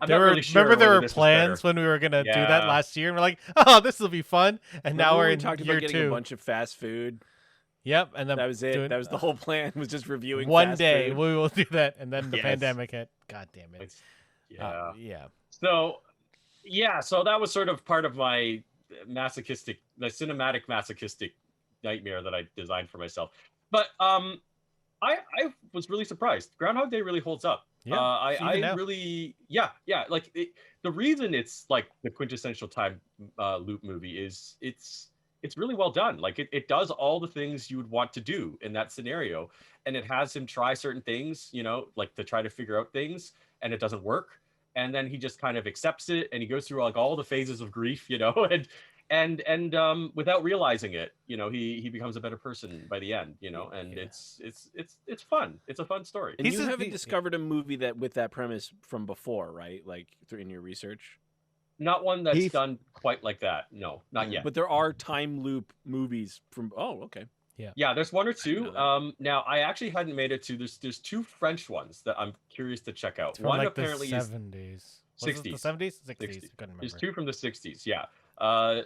remember there were plans when we were going to do that last year. And we're like, oh, this will be fun. And now we're in talked year about getting 2. a bunch of fast food. Yep, and then that was it. That was the whole plan. Was just reviewing. One fast day food. we will do that, and then the pandemic hit. God damn it! Yeah. So that was sort of part of my cinematic masochistic nightmare that I designed for myself. But I was really surprised. Groundhog Day really holds up. Yeah, I really like the reason it's like the quintessential time loop movie is it's really well done. Like it does all the things you would want to do in that scenario. And it has him try certain things, like to try to figure out things, and it doesn't work. And then he just kind of accepts it, and he goes through like all the phases of grief, and without realizing it, he becomes a better person by the end, and it's fun. It's a fun story. And you haven't discovered a movie that with that premise from before, right? Like in your research? Not one that's done quite like that. No, not yet. But there are time loop movies from. Oh, okay. Yeah, there's one or didn't two. know that. Now I actually hadn't made it to. There's two French ones that I'm curious to check out. It's from One like apparently the is 70s. Was it the 60s. 70s? 60s. 60s. I couldn't There's remember. two from the 60s. Yeah.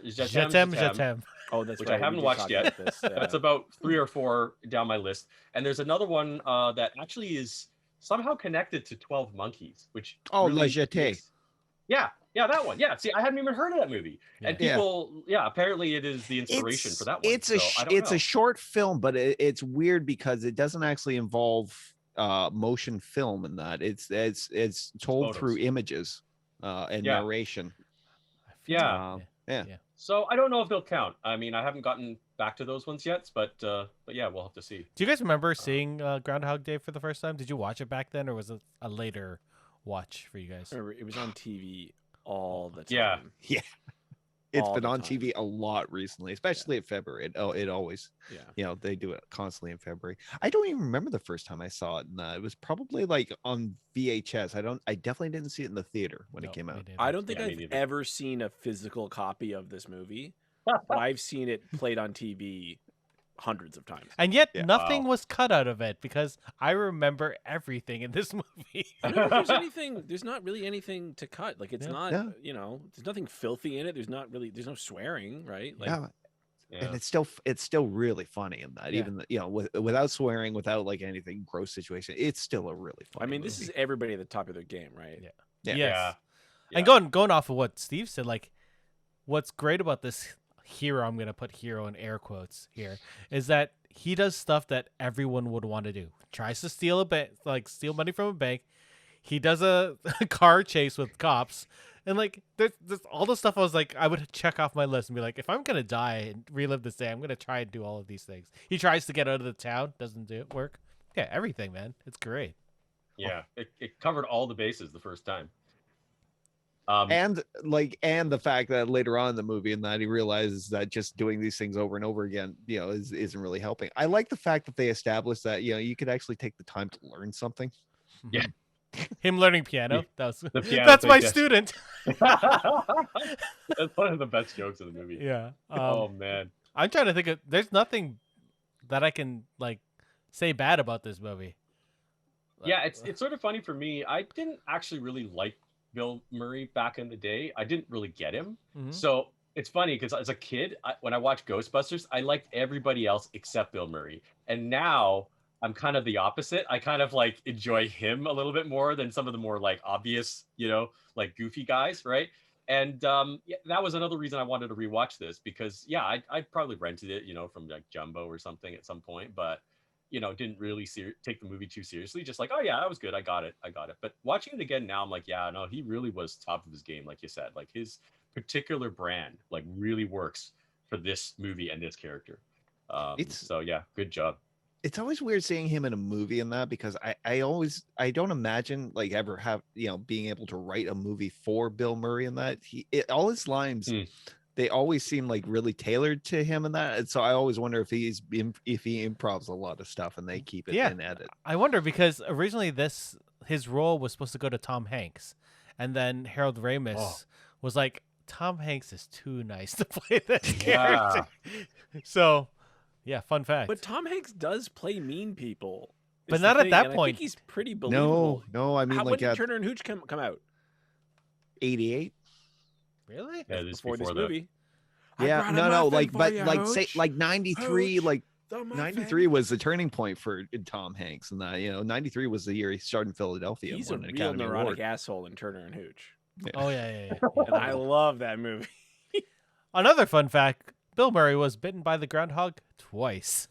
Je Je t'aime, je t'aime, t'aime. Oh, that's which right. I haven't we did watched talk yet. about this. That's about 3 or 4 down my list. And there's another one that actually is somehow connected to 12 Monkeys, which Oh, really La Jetée. makes- Yeah, that one. Yeah, see, I hadn't even heard of that movie. And Yeah. people, apparently it is the inspiration for that one. It's a so I don't it's know. a short film, but it's weird because it doesn't actually involve motion film in that. It's told through photos. images and Yeah. narration. I feel Yeah. like- Yeah. So I don't know if they'll count. I mean, I haven't gotten back to those ones yet, but yeah, we'll have to see. Do you guys remember seeing Groundhog Day for the first time? Did you watch it back then, or was it a later watch for you guys? Remember, it was on TV all the time. Yeah. Yeah. It's All been the on time. TV a lot recently, especially in February. It always, Yeah. they do it constantly in February. I don't even remember the first time I saw it. And it was probably like on VHS. I definitely didn't see it in the theater when No, it came me out. neither. I don't think Yeah, me I've neither. ever seen a physical copy of this movie, but I've seen it played on TV hundreds of times. And yet, Yeah. nothing was cut out of it because I remember everything in this movie. I don't think there's anything. There's not really anything to cut. Like it's Yeah. not. Yeah. There's nothing filthy in it. There's no swearing, right? Like, Yeah. Yeah. And it's still really funny in that, Yeah. even without swearing, without like anything gross situation, it's still a really funny. I mean, this is everybody at the top of their game, right? Yeah. Yeah. Yes. Yeah. And going off of what Steve said, like, what's great about this hero, I'm gonna put hero in air quotes here, is that he does stuff that everyone would want to do. Tries to steal steal money from a bank. He does a car chase with cops, and like there's all the stuff I was like I would check off my list and be like, if I'm gonna die and relive this day, I'm gonna try and do all of these things. He tries to get out of the town, doesn't work. Yeah, everything, man. It's great. Yeah, it covered all the bases the first time. and the fact that later on in the movie, and that he realizes that just doing these things over and over again, isn't really helping. I like the fact that they established that you could actually take the time to learn something. Yeah. Him learning piano. That was The piano that's thing, my yeah. student. That's one of the best jokes of the movie. Yeah. Oh man. I'm trying to think of. There's nothing that I can like say bad about this movie. Yeah, it's sort of funny for me. I didn't actually really like Bill Murray back in the day. I didn't really get him. Mhm. So it's funny because as a kid, when I watched Ghostbusters, I liked everybody else except Bill Murray. And now I'm kind of the opposite. I kind of like enjoy him a little bit more than some of the more like obvious, like goofy guys, right? And that was another reason I wanted to rewatch this because I probably rented it, from like Jumbo or something at some point, but didn't really take the movie too seriously. Just like, oh yeah, that was good. I got it. But watching it again now, I'm like, yeah, no, he really was top of his game, like you said. Like his particular brand, like really works for this movie and this character. So yeah, good job. It's always weird seeing him in a movie in that because I don't imagine like ever have being able to write a movie for Bill Murray in that all his lines they always seem like really tailored to him in that, and so I always wonder if he improvs a lot of stuff and they keep it in edit. I wonder because originally his role was supposed to go to Tom Hanks, and then Harold Ramis was like, Tom Hanks is too nice to play this character. So yeah, fun fact. But Tom Hanks does play mean people. But is the not at thing, that and point. I think he's pretty believable. No, I mean when like did Turner and Hooch come out? 88. Really? Yeah, this Before this that. movie. Yeah, no, say like 93, Hooch, like the muffin. 93 was the turning point for Tom Hanks, and that 93 was the year he started in Philadelphia. He's and a won an real Academy neurotic Award. asshole in Turner and Hooch. Oh yeah. And I love that movie. Another fun fact: Bill Murray was bitten by the groundhog twice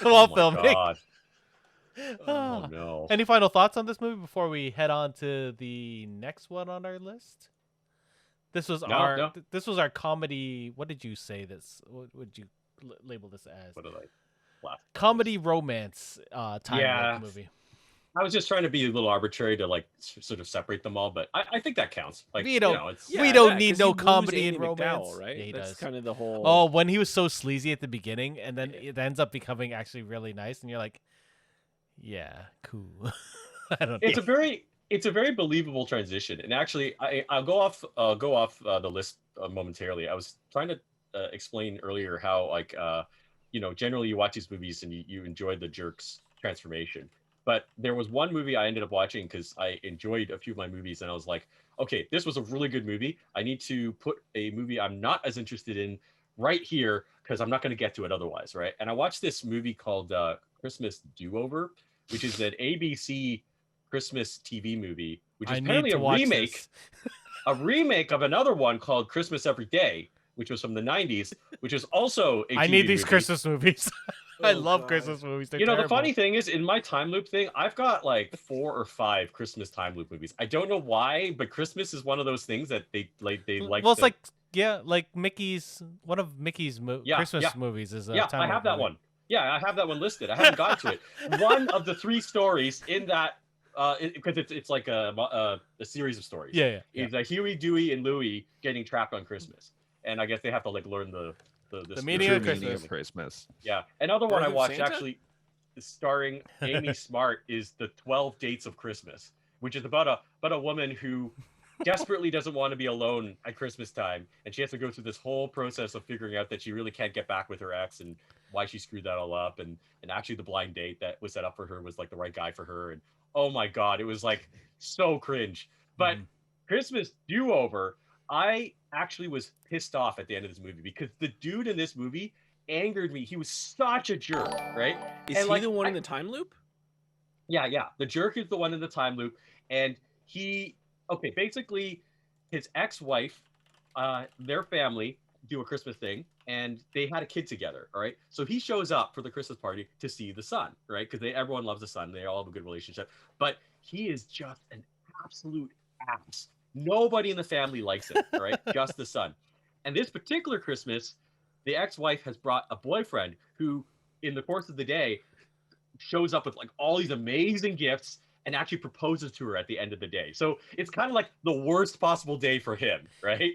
Oh while my filming. God. Oh Ah. no. Any final thoughts on this movie before we head on to the next one on our list? This was No. this was our comedy. What did you say this? What would you label this as? What did I laugh? Comedy romance time Yeah. warp movie. I was just trying to be a little arbitrary to like sort of separate them all, but I think that counts. Like We don't- it's We don't need 'cause no he woos comedy Amy and romance. McDowell, right? Yeah, he That's does. kind of the whole. Oh, when he was so sleazy at the beginning, and then it ends up becoming actually really nice, and you're like, yeah, cool. I don't know. it's a very believable transition. And actually, I'll go off the list momentarily. I was trying to explain earlier how like generally you watch these movies and you enjoy the jerk's transformation. But there was one movie I ended up watching because I enjoyed a few of my movies, and I was like, okay, this was a really good movie. I need to put a movie I'm not as interested in right here because I'm not going to get to it otherwise, right? And I watched this movie called Christmas Do-Over, which is an ABC Christmas TV movie, which is apparently a remake of another one called Christmas Every Day, which was from the 90s, which is also a I TV need these movie. Christmas movies. I Oh, love God. Christmas movies. They're The terrible. funny thing is, in my time loop thing, I've got like 4 or 5 Christmas time loop movies. I don't know why, but Christmas is one of those things that they like. Well, it's like Mickey's one of Mickey's Christmas movies is. I have that one. Yeah, I have that one listed. I haven't gotten to it. One of the 3 stories in that, because it's like a series of stories. Yeah. Is Huey, Dewey, and Louie getting trapped on Christmas, and I guess they have to like learn the meaning of Meaning Christmas. of Christmas. Yeah. Another one Birth I of watched Santa? actually is starring Amy Smart is the 12 Dates of Christmas, which is about a woman who desperately doesn't want to be alone at Christmas time, and she has to go through this whole process of figuring out that she really can't get back with her ex and why she screwed that all up, and actually the blind date that was set up for her was like the right guy for her, and oh my god, it was like so cringe. But Christmas Do-Over, I actually was pissed off at the end of this movie because the dude in this movie angered me. He was such a jerk, right? Is And, he like, the one in the time loop? Yeah. The jerk is the one in the time loop. And basically his ex-wife, their family do a Christmas thing and they had a kid together, all right? So he shows up for the Christmas party to see the son, right? Because everyone loves the son. They all have a good relationship. But he is just an absolute ass. Nobody in the family likes him, right? Just the son. And this particular Christmas, the ex-wife has brought a boyfriend who, in the course of the day, shows up with like all these amazing gifts and actually proposes to her at the end of the day. So it's kind of like the worst possible day for him, right?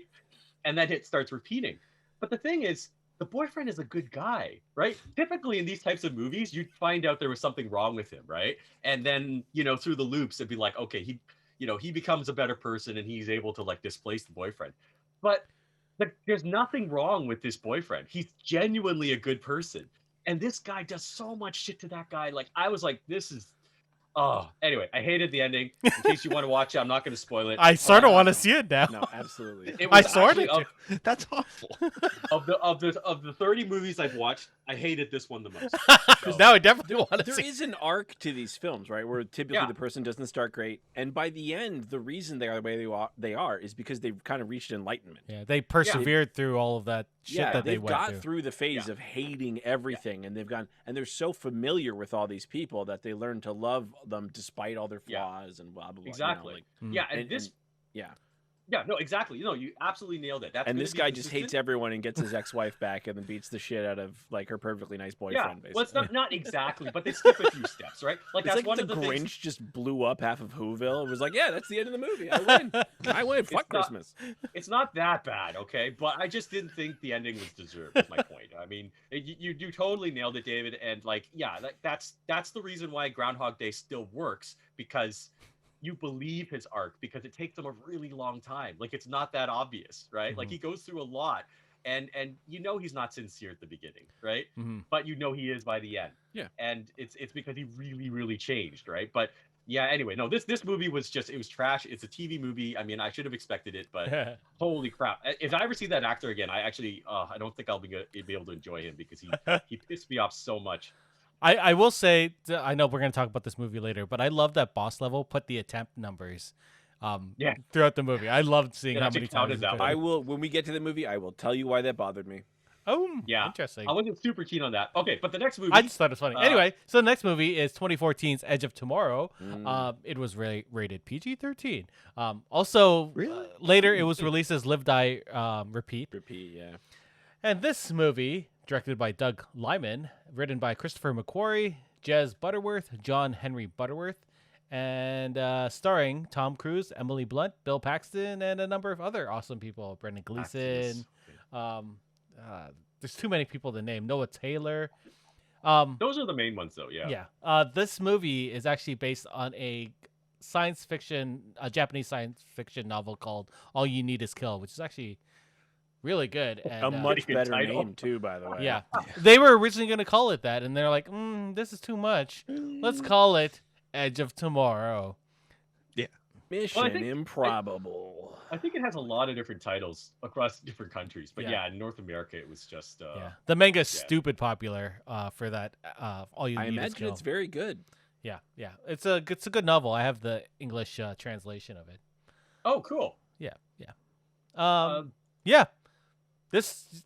And then it starts repeating. But the thing is, the boyfriend is a good guy, right? Typically in these types of movies, you'd find out there was something wrong with him, right? And then, through the loops, it'd be like, okay, he becomes a better person and he's able to like displace the boyfriend. But there's nothing wrong with this boyfriend. He's genuinely a good person. And this guy does so much shit to that guy. Like, I was like, this is... Oh, anyway, I hated the ending. In case you want to watch it, I'm not going to spoil it. I sort of want to see it now. No, absolutely. It I was sort actually of. That's awful. of the 30 movies I've watched, I hated this one the most. So, Now I definitely want to There see. is an arc to these films, right? Where typically Yeah. the person doesn't start great, and by the end, the reason they are the way they are is because they've kind of reached enlightenment. Yeah, they persevered through all of that shit that they they've went got through. through the phase Yeah. of hating everything, and they're so familiar with all these people that they learn to love them despite all their Yeah. flaws and blah blah blah. exactly. Mm. Yeah, and this... yeah. Yeah, no, exactly. You absolutely nailed it. That's And gonna this be guy just consistent. hates everyone and gets his ex-wife back and then beats the shit out of like her perfectly nice Yeah, boyfriend. Basically. well, it's not exactly, but they skip a few steps, right? Like It's that's like one the of the Grinch things. just blew up half of Whoville. It was like, yeah, that's the end of the movie. I win. I win. Fuck not- Christmas. It's not that bad, okay? But I just didn't think the ending was deserved. Is my point. I mean, you totally nailed it, David. And like, yeah, that's the reason why Groundhog Day still works, because you believe his arc, because it takes him a really long time. Like, it's not that obvious, right? Like, he goes through a lot, and he's not sincere at the beginning, right? But he is by the end. Yeah. And it's because he really, really changed, right? But yeah, anyway, no, this movie was it was trash. It's a TV movie. I mean, I should have expected it, but holy crap. If I ever see that actor again, I actually I don't think I'll be able to enjoy him, because he pissed me off so much. I will say, I know we're going to talk about this movie later, but I love that boss level put the attempt numbers throughout the movie. I loved seeing It how actually many counted times. that it way. I will, when we get to the movie, I will tell you why that bothered me. Oh, Yeah. interesting. I wasn't super keen on that. Okay, but the next movie... I just thought it was funny. Uh, Anyway, so the next movie is 2014's Edge of Tomorrow. Mm. It was rated PG-13. Also, Really? later it was released as Live, Die, Repeat. Repeat, yeah. And this movie, directed by Doug Liman, written by Christopher McQuarrie, Jez Butterworth, John Henry Butterworth, and starring Tom Cruise, Emily Blunt, Bill Paxton, and a number of other awesome people. Brendan Gleeson. There's too many people to name. Noah Taylor. Those are the main ones, though, yeah. Yeah. This movie is actually based on a Japanese science fiction novel called All You Need Is Kill, which is actually really good. And, A much good better title. name too, by the way. yeah, they were originally going to call it that, and they're like, this is too much. Let's call it Edge of Tomorrow. Mission Well, I think- Improbable. I think it has a lot of different titles across different countries, but Yeah. yeah, in North America it was just Yeah, the manga's yeah. stupid popular for that. All you I need is imagine kill. it's very good. Yeah. It's a good novel. I have the English translation of it. Oh, cool. Yeah. Um, Yeah. This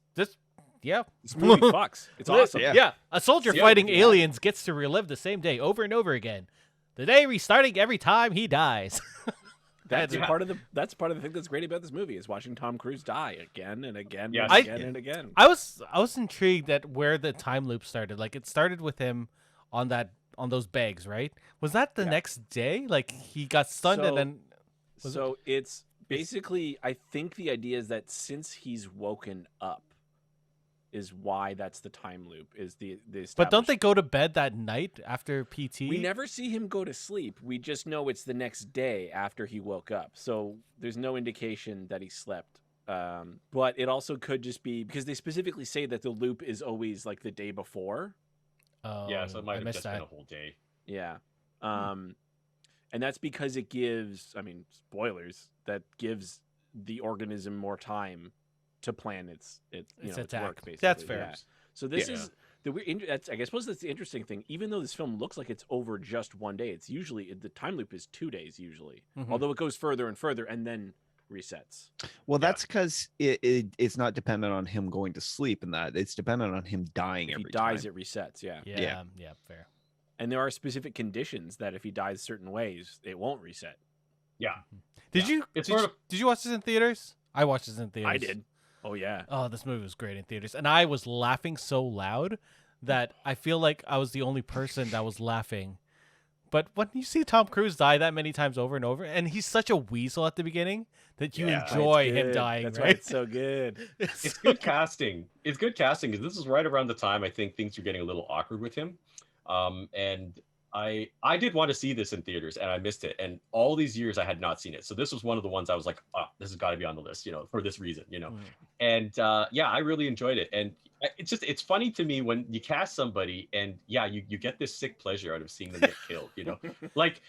yeah. This movie fucks. It's awesome. Yeah. A soldier Yeah, fighting yeah. aliens gets to relive the same day over and over again. The day restarting every time he dies. That's Yeah. part of the thing that's great about this movie is watching Tom Cruise die again and again Yes. and again and again. I was intrigued at where the time loop started. Like it started with him on those bags, right? Was that the Yeah. next day? Like he got stunned and So- then was So it's basically, I think the idea is that since he's woken up, is why that's the time loop. Is the but don't they established- go to bed that night after PT? We never see him go to sleep. We just know it's the next day after he woke up. So there's no indication that he slept. But it also could just be because they specifically say that the loop is always like the day before. Oh, yeah, so it I might have missed just that. been a whole day. Yeah. And that's because it gives, I mean, spoilers, that gives the organism more time to plan its Its its attack. work, basically. That's fair. Yeah. So this Yeah. is that's, I suppose that's the interesting thing. Even though this film looks like it's over just one day, it's usually the time loop is 2 days usually. Mhm. Although it goes further and further and then resets. Well, Yeah. that's because it's not dependent on him going to sleep and that it's dependent on him dying If he every dies, time. it resets. Yeah. Yeah, fair. And there are specific conditions that if he dies certain ways, it won't reset. Yeah. Did Yeah. you It's did, sort you of- did you watch this in theaters? I watched this in theaters. I did. Oh yeah. Oh, this movie was great in theaters, and I was laughing so loud that I feel like I was the only person that was laughing. But when you see Tom Cruise die that many times over and over, and he's such a weasel at the beginning that you Yeah. That's why enjoy it's him good. dying, That's why right? it's so good. It's good casting. It's good casting because this is right around the time I think things are getting a little awkward with him. And I did want to see this in theaters and I missed it. And all these years I had not seen it. So this was one of the ones I was like, oh, this has got to be on the list, for this reason, Mm. And yeah, I really enjoyed it. And it's funny to me when you cast somebody and yeah, you get this sick pleasure out of seeing them get killed, like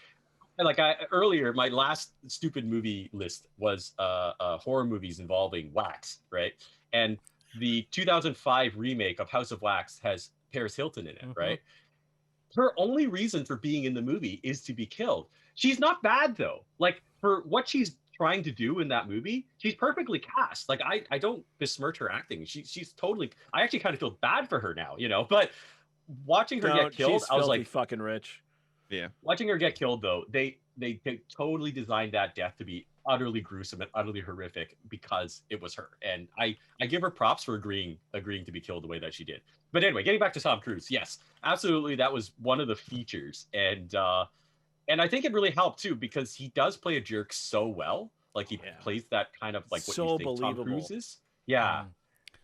earlier, my last stupid movie list was horror movies involving wax, right? And the 2005 remake of House of Wax has Paris Hilton in it, Mhm. right? Her only reason for being in the movie is to be killed. She's not bad though. Like for what she's trying to do in that movie, she's perfectly cast. Like I don't besmirch her acting. She's totally. I actually kind of feel bad for her now, But watching her get killed, she's I was filthy like, fucking rich. watching her get killed though, they totally designed that death to be utterly gruesome and utterly horrific because it was her. And I give her props for agreeing to be killed the way that she did. But anyway, getting back to Tom Cruise, yes, absolutely, that was one of the features, and I think it really helped too because he does play a jerk so well. Like he Yeah. plays that kind of like what So you think Tom believable. Cruise is. Yeah,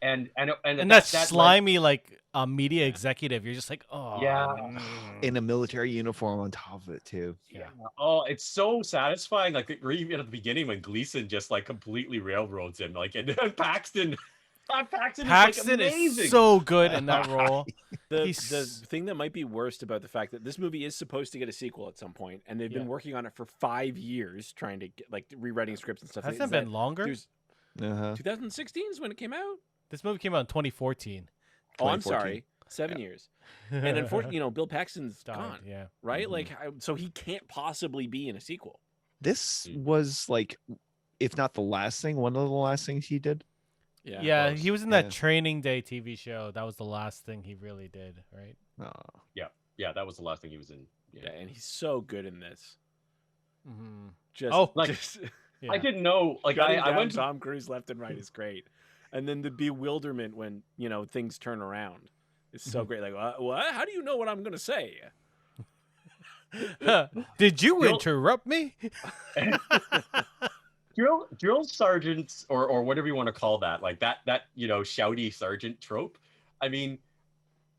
Mm. and that like, slimy like media executive, you're just like, oh Yeah. In a military uniform on top of it too. yeah. oh, it's so satisfying. Like even at the beginning when Gleason just like completely railroads him, like and Paxton. Paxton Paxton is like, amazing. is so good in that role. The He's- thing that might be worst about the fact that this movie is supposed to get a sequel at some point, and they've Yeah. been working on it for 5 years, trying to get rewriting scripts and stuff. Hasn't is it been that longer? there's- Uh-huh. 2016 is when it came out. This movie came out in 2014. Oh, I'm 2014. sorry, 7 years. And unfortunately, Bill Paxton's Died, gone, yeah. right? Mhm. Like, so he can't possibly be in a sequel. This Mm. was like, if not the last thing, one of the last things he did. Yeah, close. he was in Yeah. that Training Day TV show. That was the last thing he really did, right? Oh. Yeah, that was the last thing he was in. Yeah, and he's so good in this. Mm-hmm. Just, Oh, like, just Yeah. I didn't know. Like Shutting I down went to Tom Cruise left and right is great, and then the bewilderment when things turn around is so Mm-hmm. great. Like, what? How do you know what I'm gonna say? Did you Bill- interrupt me? drill sergeants or whatever you want to call that, like that shouty sergeant trope. I mean,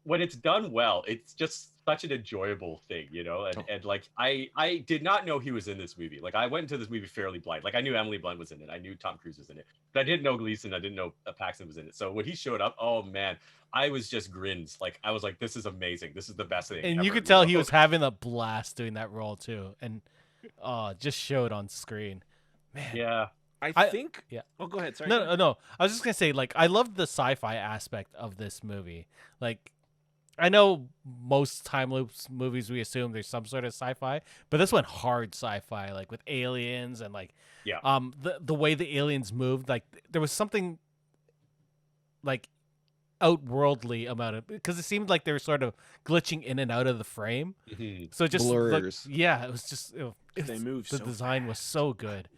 when it's done well, it's just such an enjoyable thing, you know. And like I did not know he was in this movie. Like I went into this movie fairly blind. Like I knew Emily Blunt was in it, I knew Tom Cruise was in it, but I didn't know Gleason, I didn't know Paxton was in it. So when he showed up, oh man, I was just grins. Like I was like, this is amazing. This is the best thing. And ever, you could tell know? he was having a blast doing that role too, and just showed on screen. Man. Yeah. I think. Yeah. Oh, go ahead. Sorry. No. I was just gonna say, like, I love the sci-fi aspect of this movie. Like, I know most time loops movies we assume there's some sort of sci-fi, but this one hard sci-fi, like with aliens and like, the way the aliens moved, like there was something like outworldly about it because it seemed like they were sort of glitching in and out of the frame. So it just Blurs. it was just They moved. The so design was fast. so good.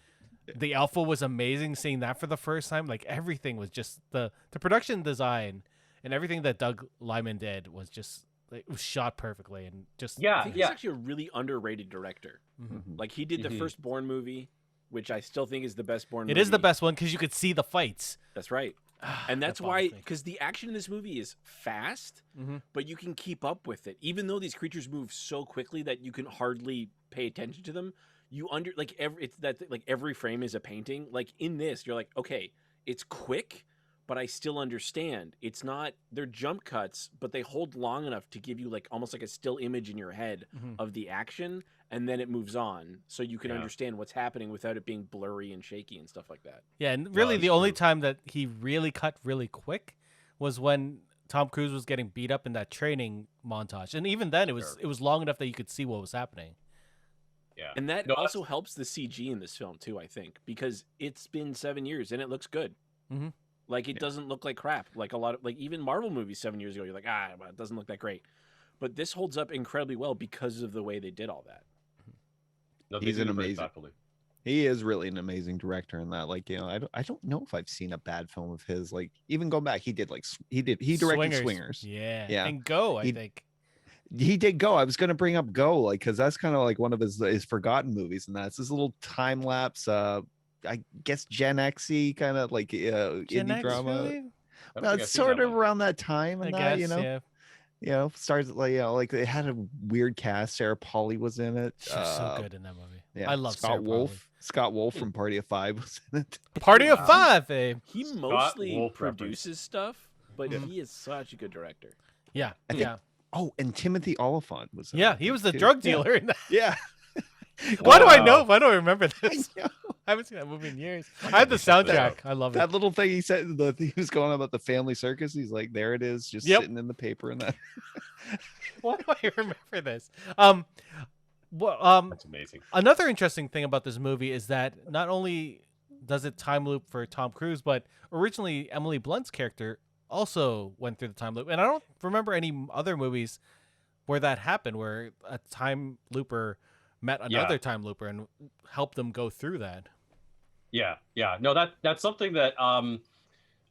The Alpha was amazing. Seeing that for the first time, like everything was just the production design and everything that Doug Liman did was just it was shot perfectly and just I think he's actually a really underrated director. Mhm. Like he did the first Bourne movie, which I still think is the best Bourne movie. It is the best one because you could see the fights. That's right. And that's That why, bothers me. because the action in this movie is fast, but you can keep up with it. Even though these creatures move so quickly that you can hardly pay attention to them, every frame is a painting. Like in this, you're like, okay, it's quick, but I still understand. It's not, they're jump cuts, but they hold long enough to give you like almost like a still image in your head of the action, and then it moves on, so you can understand what's happening without it being blurry and shaky and stuff like that. Yeah, and really that's the only true. time that he really cut really quick was when Tom Cruise was getting beat up in that training montage, and even then it was long enough that you could see what was happening. Yeah. And that No, also helps the CG in this film too, I think, because it's been 7 years and it looks good. Mhm. Like it doesn't look like crap. Like a lot of like even Marvel movies 7 years ago, you're like, well, it doesn't look that great. But this holds up incredibly well because of the way they did all that. No, they He's do an it very amazing- thoughtfully. He is really an amazing director in that. Like, you know, I don't know if I've seen a bad film of his. Like, even going back, he directed Swingers. Yeah. And Go, I think. He did Go. I was going to bring up Go, like, because that's kind of like one of his forgotten movies, and that's this little time lapse. I guess Gen Xy kind of like Gen indie X, drama. really? I don't Well, think I've it's seen sort that of one. around that time, I and guess, you know, yeah. you know, starts like, you know, like they had a weird cast. Sarah Polley was in it. She was so good in that movie. Yeah, I love Scott Sarah Wolf. Polley. Scott Wolf from Party of Five was in it. Party of Wow. Five, eh? He mostly Wolf produces stuff, but he is such a good director. Yeah, I think- yeah. Oh, and Timothy Oliphant was in Yeah, it, he was the too. drug dealer in that. Yeah. Why do I Wow. know? Why do I remember I this? know. I haven't seen that movie in years. I had the soundtrack. I love it. That little thing he said, he was going on about the family circus. He's like, there it is, just Yep. sitting in the paper and that. Why do I remember this? That's amazing. Another interesting thing about this movie is that not only does it time loop for Tom Cruise, but originally Emily Blunt's character also went through the time loop. And I don't remember any other movies where that happened, where a time looper met another time looper and helped them go through that. Yeah. No, that's something that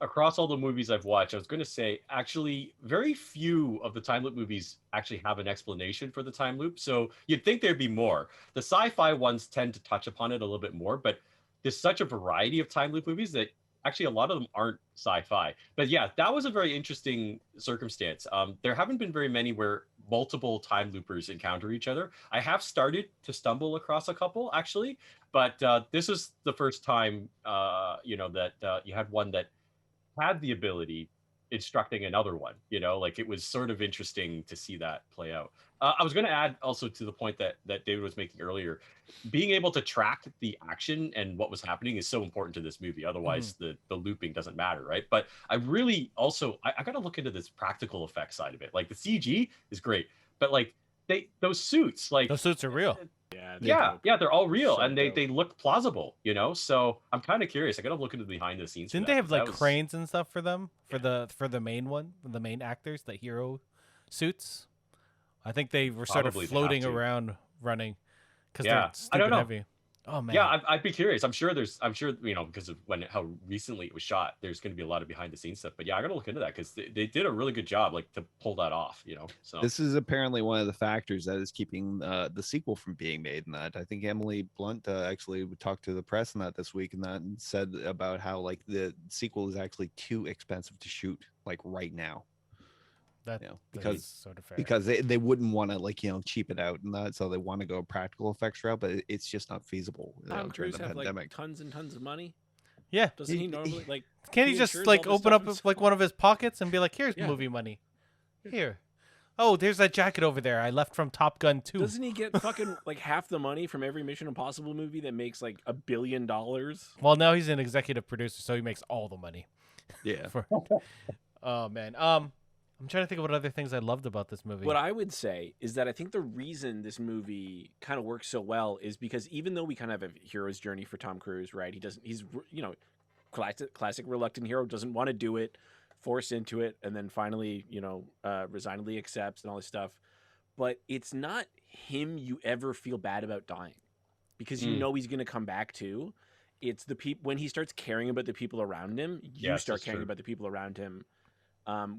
across all the movies I've watched, I was going to say actually very few of the time loop movies actually have an explanation for the time loop. So you'd think there'd be more. The sci-fi ones tend to touch upon it a little bit more, but there's such a variety of time loop movies that actually a lot of them aren't sci-fi. But yeah, that was a very interesting circumstance. There haven't been very many where multiple time loopers encounter each other. I have started to stumble across a couple actually, but this is the first time that you had one that had the ability instructing another one. You know, like it was sort of interesting to see that play out. I was going to add also to the point that David was making earlier, being able to track the action and what was happening is so important to this movie. Otherwise, the looping doesn't matter, right? But I really also I got to look into this practical effect side of it. Like the CG is great, but like those suits, like Those suits are real. Yeah, they're all real So and dope. they look plausible, you know. So I'm kind of curious. I got to look into the behind the scenes. Didn't for they that, have 'cause like that was- cranes and stuff for them for the main one, the main actors, the hero suits? I think they were sort Probably of they have floating to. around running because Yeah, they're stupid I don't know. heavy. Oh man. Yeah, I'd be curious. I'm sure you know, because of how recently it was shot, there's going to be a lot of behind the scenes stuff. But yeah, I got to look into that because they did a really good job, like to pull that off, you know. So This is apparently one of the factors that is keeping the sequel from being made. And that I think Emily Blunt actually talked to the press on that this week, and that and said about how like the sequel is actually too expensive to shoot like right now. That, you know, that because is sort of fair. because they wouldn't want to like, you know, cheap it out and that, so they want to go practical effects route, but it's just not feasible, you know, Tom during Cruise the have like pandemic. tons and tons of money. Yeah. Doesn't he normally like? Can't he he just insures like all this open stuff up himself? like one of his pockets and be like, "Here's Yeah. movie money. Here. Oh, there's that jacket over there I left from Top Gun 2." Doesn't he get fucking like half the money from every Mission Impossible movie that makes like $1 billion? Well, now he's an executive producer, so he makes all the money. Yeah. Oh man. I'm trying to think of what other things I loved about this movie. What I would say is that I think the reason this movie kind of works so well is because even though we kind of have a hero's journey for Tom Cruise, right? He's you know, classic reluctant hero, doesn't want to do it, forced into it, and then finally, you know, resignedly accepts and all this stuff. But it's not him you ever feel bad about dying, because you know he's going to come back too. It's the people when he starts caring about the people around him, you Yes, start that's caring true. about the people around him.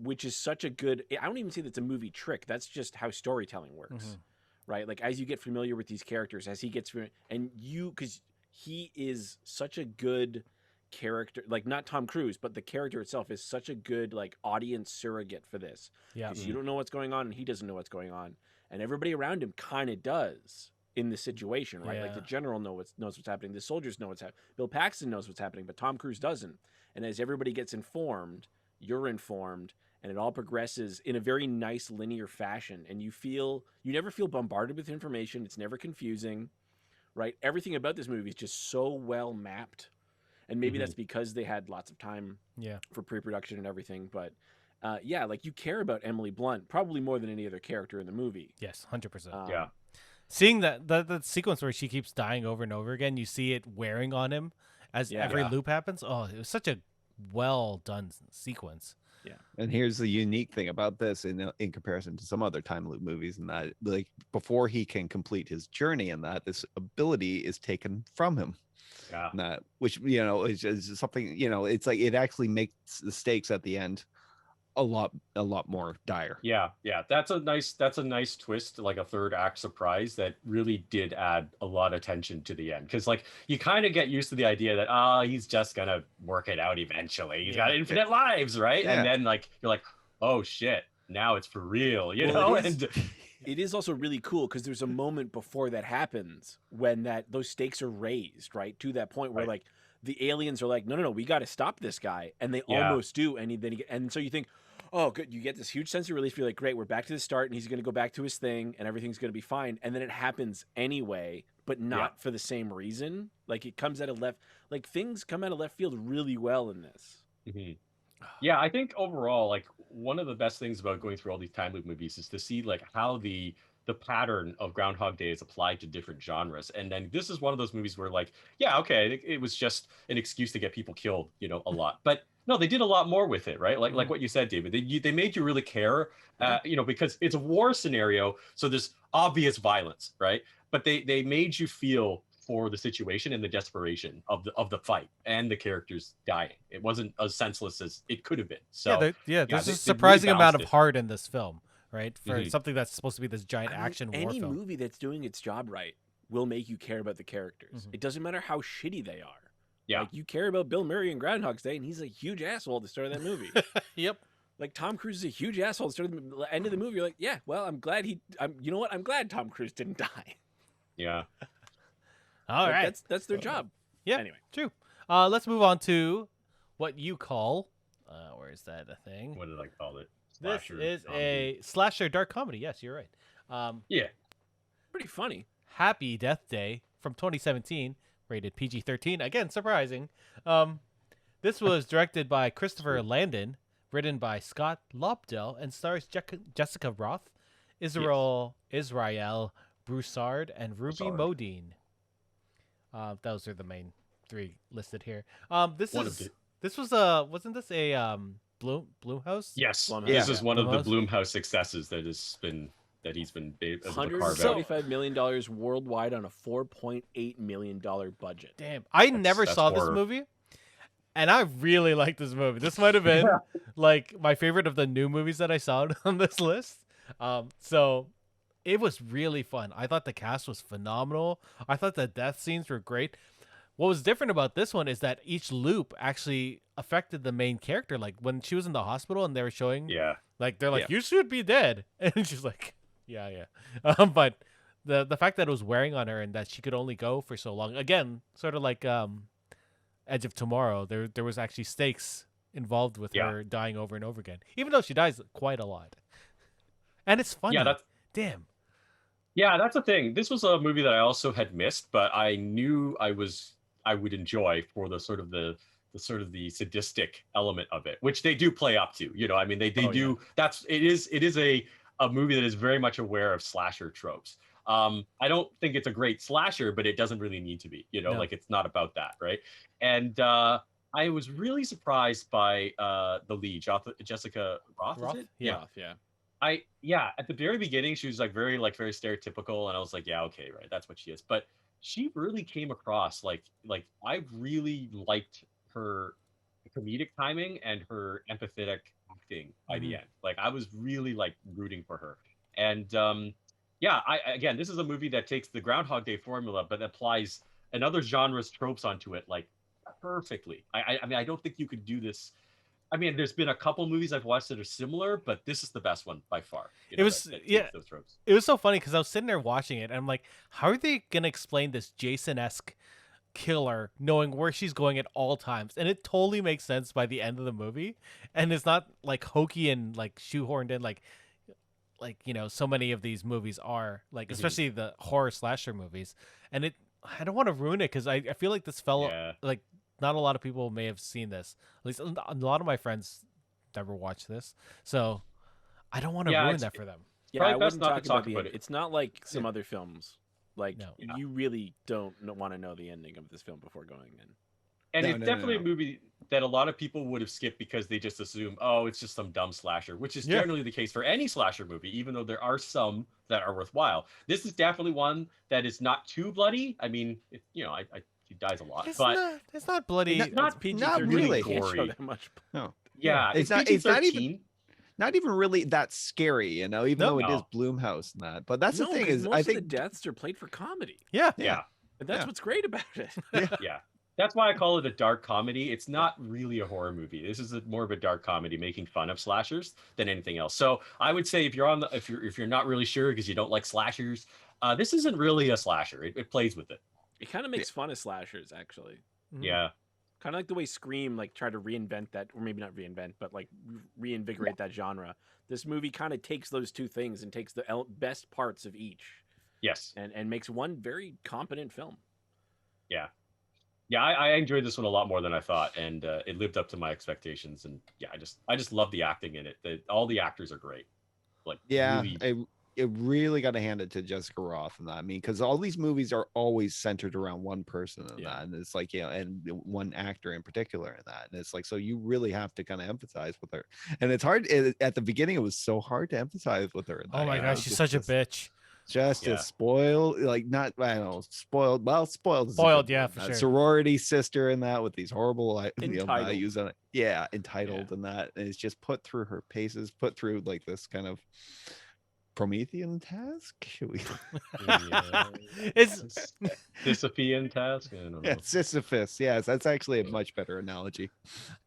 Which is such a good. I don't even say that's a movie trick. That's just how storytelling works, right? Like as you get familiar with these characters, as he gets and you, because he is such a good character. Like not Tom Cruise, but the character itself is such a good like audience surrogate for this. yeah. Because you don't know what's going on, and he doesn't know what's going on, and everybody around him kind of does in the situation, right? Like the Yeah. general knows what's happening. The soldiers know what's happening. Bill Paxton knows what's happening, but Tom Cruise doesn't. And as everybody gets informed, you're informed, and it all progresses in a very nice linear fashion, and you never feel bombarded with information. It's never confusing, right? Everything about this movie is just so well mapped, and maybe that's because they had lots of time Yeah. for pre-production and everything, but yeah, like you care about Emily Blunt probably more than any other character in the movie. Yes, 100%. Yeah. Seeing that sequence where she keeps dying over and over again, you see it wearing on him as every Yeah. loop happens. Oh, it was such a well done sequence. And here's the unique thing about this in comparison to some other time loop movies, and that like before he can complete his journey in that, this ability is taken from him. Yeah. And that, which, you know, is something, you know, it's like it actually makes the stakes at the end a lot more dire. Yeah, that's a nice twist, like a third act surprise that really did add a lot of tension to the end. Because like you kind of get used to the idea that he's just gonna work it out eventually. He's got infinite lives, right? Yeah. And then like you're like, oh shit, now it's for real, you know? And It is also really cool because there's a moment before that happens when those stakes are raised, right? To that point where like the aliens are like, no, we got to stop this guy, and they almost do, and so you think, oh, good, you get this huge sense of relief. You're like, great, we're back to the start, and he's going to go back to his thing, and everything's going to be fine. And then it happens anyway, but not for the same reason. Like it comes out of things come out of left field really well in this. Yeah, I think overall, like one of the best things about going through all these time loop movies is to see like how the pattern of Groundhog Day is applied to different genres. And then this is one of those movies where like, yeah, okay, it was just an excuse to get people killed, you know, a lot. But no, they did a lot more with it, right? Like what you said, David. They made you really care, you know, because it's a war scenario, so there's obvious violence, right? But they made you feel for the situation and the desperation of the fight and the characters dying. It wasn't as senseless as it could have been. So there's a surprising amount of heart in this film, right? For something that's supposed to be this giant action war Any film. movie that's doing its job right will make you care about the characters. It doesn't matter how shitty they are. Yeah. Like you care about Bill Murray in Groundhog Day, and he's a huge asshole at the start of that movie. Yep. Like Tom Cruise is a huge asshole at the start of the end of the movie. You're like, yeah, well, I'm glad you know what? I'm glad Tom Cruise didn't die. Yeah. All Like, right. That's their job. Yeah. Anyway. True. Let's move on to what you call. Where is that a thing? What did I call it? This Slasher is comedy. a slasher dark comedy. Yes, you're right. Yeah. Pretty funny. Happy Death Day from 2017, rated PG-13. Again, surprising. This was directed by Christopher Landon, written by Scott Lobdell, and stars Jessica Roth, Israel Broussard, and Ruby Modine. Those are the main three listed here. Wasn't this a Blumhouse? Yes, Blumhouse. this is one of the Blumhouse. Blumhouse successes that he's been able to carve out. $175 million worldwide on a $4.8 million budget. Damn, I never that's saw horror. this movie, and I really like this movie. This might have been like my favorite of the new movies that I saw on this list. So it was really fun. I thought the cast was phenomenal. I thought the death scenes were great. What was different about this one is that each loop actually affected the main character. Like when she was in the hospital and they were showing Like they're like, Yeah. you should be dead, and she's like, yeah. But the fact that it was wearing on her and that she could only go for so long, again, sort of like Edge of Tomorrow. There was actually stakes involved with her dying over and over again, even though she dies quite a lot. And it's funny. Yeah, that's Damn. Yeah, that's the thing. This was a movie that I also had missed, but I knew I would enjoy for the sort of the sadistic element of it, which they do play up to. You know, I mean, they do. Yeah. It is a movie that is very much aware of slasher tropes. I don't think it's a great slasher, but it doesn't really need to be. You know, like it's not about that, right? And I was really surprised by the lead, Jessica Roth. Is it? Yeah. At the very beginning, she was very stereotypical, and I was like, yeah, okay, right, that's what she is. But she really came across like I really liked her comedic timing and her empathetic acting by the end. Like I was really rooting for her. And again, this is a movie that takes the Groundhog Day formula but applies another genre's tropes onto it perfectly. I mean, I don't think you could do this. I mean, there's been a couple movies I've watched that are similar, but this is the best one by far. It was those tropes. It was so funny because I was sitting there watching it, and I'm like, how are they gonna explain this Jason-esque killer knowing where she's going at all times? And it totally makes sense by the end of the movie, and it's not hokey and shoehorned in like so many of these movies are especially the horror slasher movies. And I don't want to ruin it because I feel like this fell not a lot of people may have seen this. At least a lot of my friends never watched this, so I don't want to ruin that for them. Yeah, I wouldn't talk about it. It's not like some other films. You really don't want to know the ending of this film before going in. And it's definitely a movie that a lot of people would have skipped because they just assume, oh, it's just some dumb slasher, which is generally the case for any slasher movie, even though there are some that are worthwhile. This is definitely one that is not too bloody. I mean, he dies a lot, it's not bloody. Not really gory. That much. No. Yeah, it's not even really that scary, even though it is Blumhouse and that. But that's the thing is, I think the deaths are played for comedy. Yeah. And that's what's great about it. Yeah. That's why I call it a dark comedy. It's not really a horror movie. This is more of a dark comedy making fun of slashers than anything else. So I would say if you're not really sure because you don't like slashers, this isn't really a slasher. It plays with it. It kind of makes fun of slashers, actually. Yeah. Kind of like the way Scream tried to reinvent that, or maybe not reinvent, but reinvigorate that genre. This movie kind of takes those two things and takes the best parts of each. Yes. And makes one very competent film. Yeah. Yeah, I enjoyed this one a lot more than I thought, and it lived up to my expectations. And yeah, I just love the acting in it. All the actors are great. It really got to hand it to Jessica Roth in that. I mean, because all these movies are always centered around one person in that, and it's and one actor in particular in that, and it's so you really have to kind of empathize with her. And it's hard at the beginning. It was so hard to empathize with her. Oh my gosh, she's such a bitch. Just as spoiled, not I don't know, spoiled. Well, spoiled, for sure. Sorority sister in that with these horrible values on it. Yeah, entitled in that, and it's just put through her paces, put through this kind of Promethean task. It's Sisyphean task. I don't know. Yeah, Sisyphus. Yes, that's actually a much better analogy.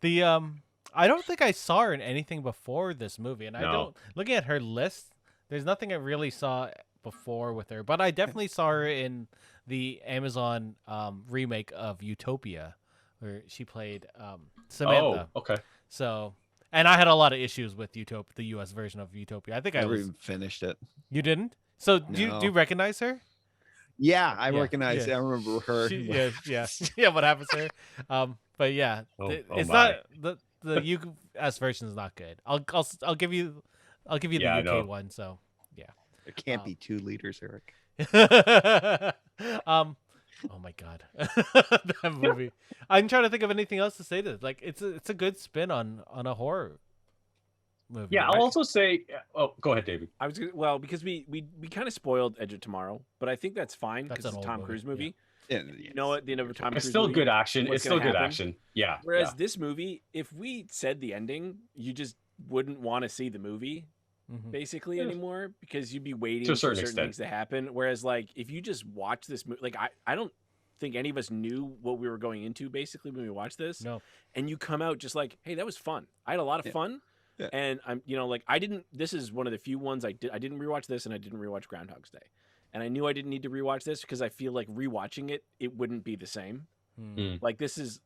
I don't think I saw her in anything before this movie, and I don't. Looking at her list, there's nothing I really saw before with her, but I definitely saw her in the Amazon remake of Utopia, where she played Samantha. Oh, okay. So, and I had a lot of issues with Utopia, the U.S. version of Utopia. I think I never even finished it. You didn't? So do you recognize her? Yeah, I recognize. I remember her. Yeah. What happens to her? But yeah, it's not the U.S. version is not good. I'll give you the UK one. So yeah, there can't be 2 liters, Erik. Oh my god, that movie! I'm trying to think of anything else to say to this. It's a good spin on a horror movie. Yeah, I'll also say. Oh, go ahead, David. I was because we kind of spoiled Edge of Tomorrow, but I think that's fine because it's a Tom Cruise movie. Yeah. You know, at the end of a Tom Cruise it's still movie, good action. It's still good action. Yeah. Whereas this movie, if we said the ending, you just wouldn't want to see the movie. Basically anymore because you'd be waiting for certain things to happen. Whereas if you just watch this movie, I don't think any of us knew what we were going into basically when we watched this. No. And you come out just hey, that was fun. I had a lot of fun, And I'm, like I didn't. This is one of the few ones I did. I didn't rewatch this, and I didn't rewatch Groundhog's Day, and I knew I didn't need to rewatch this because I feel like rewatching it wouldn't be the same. Like this is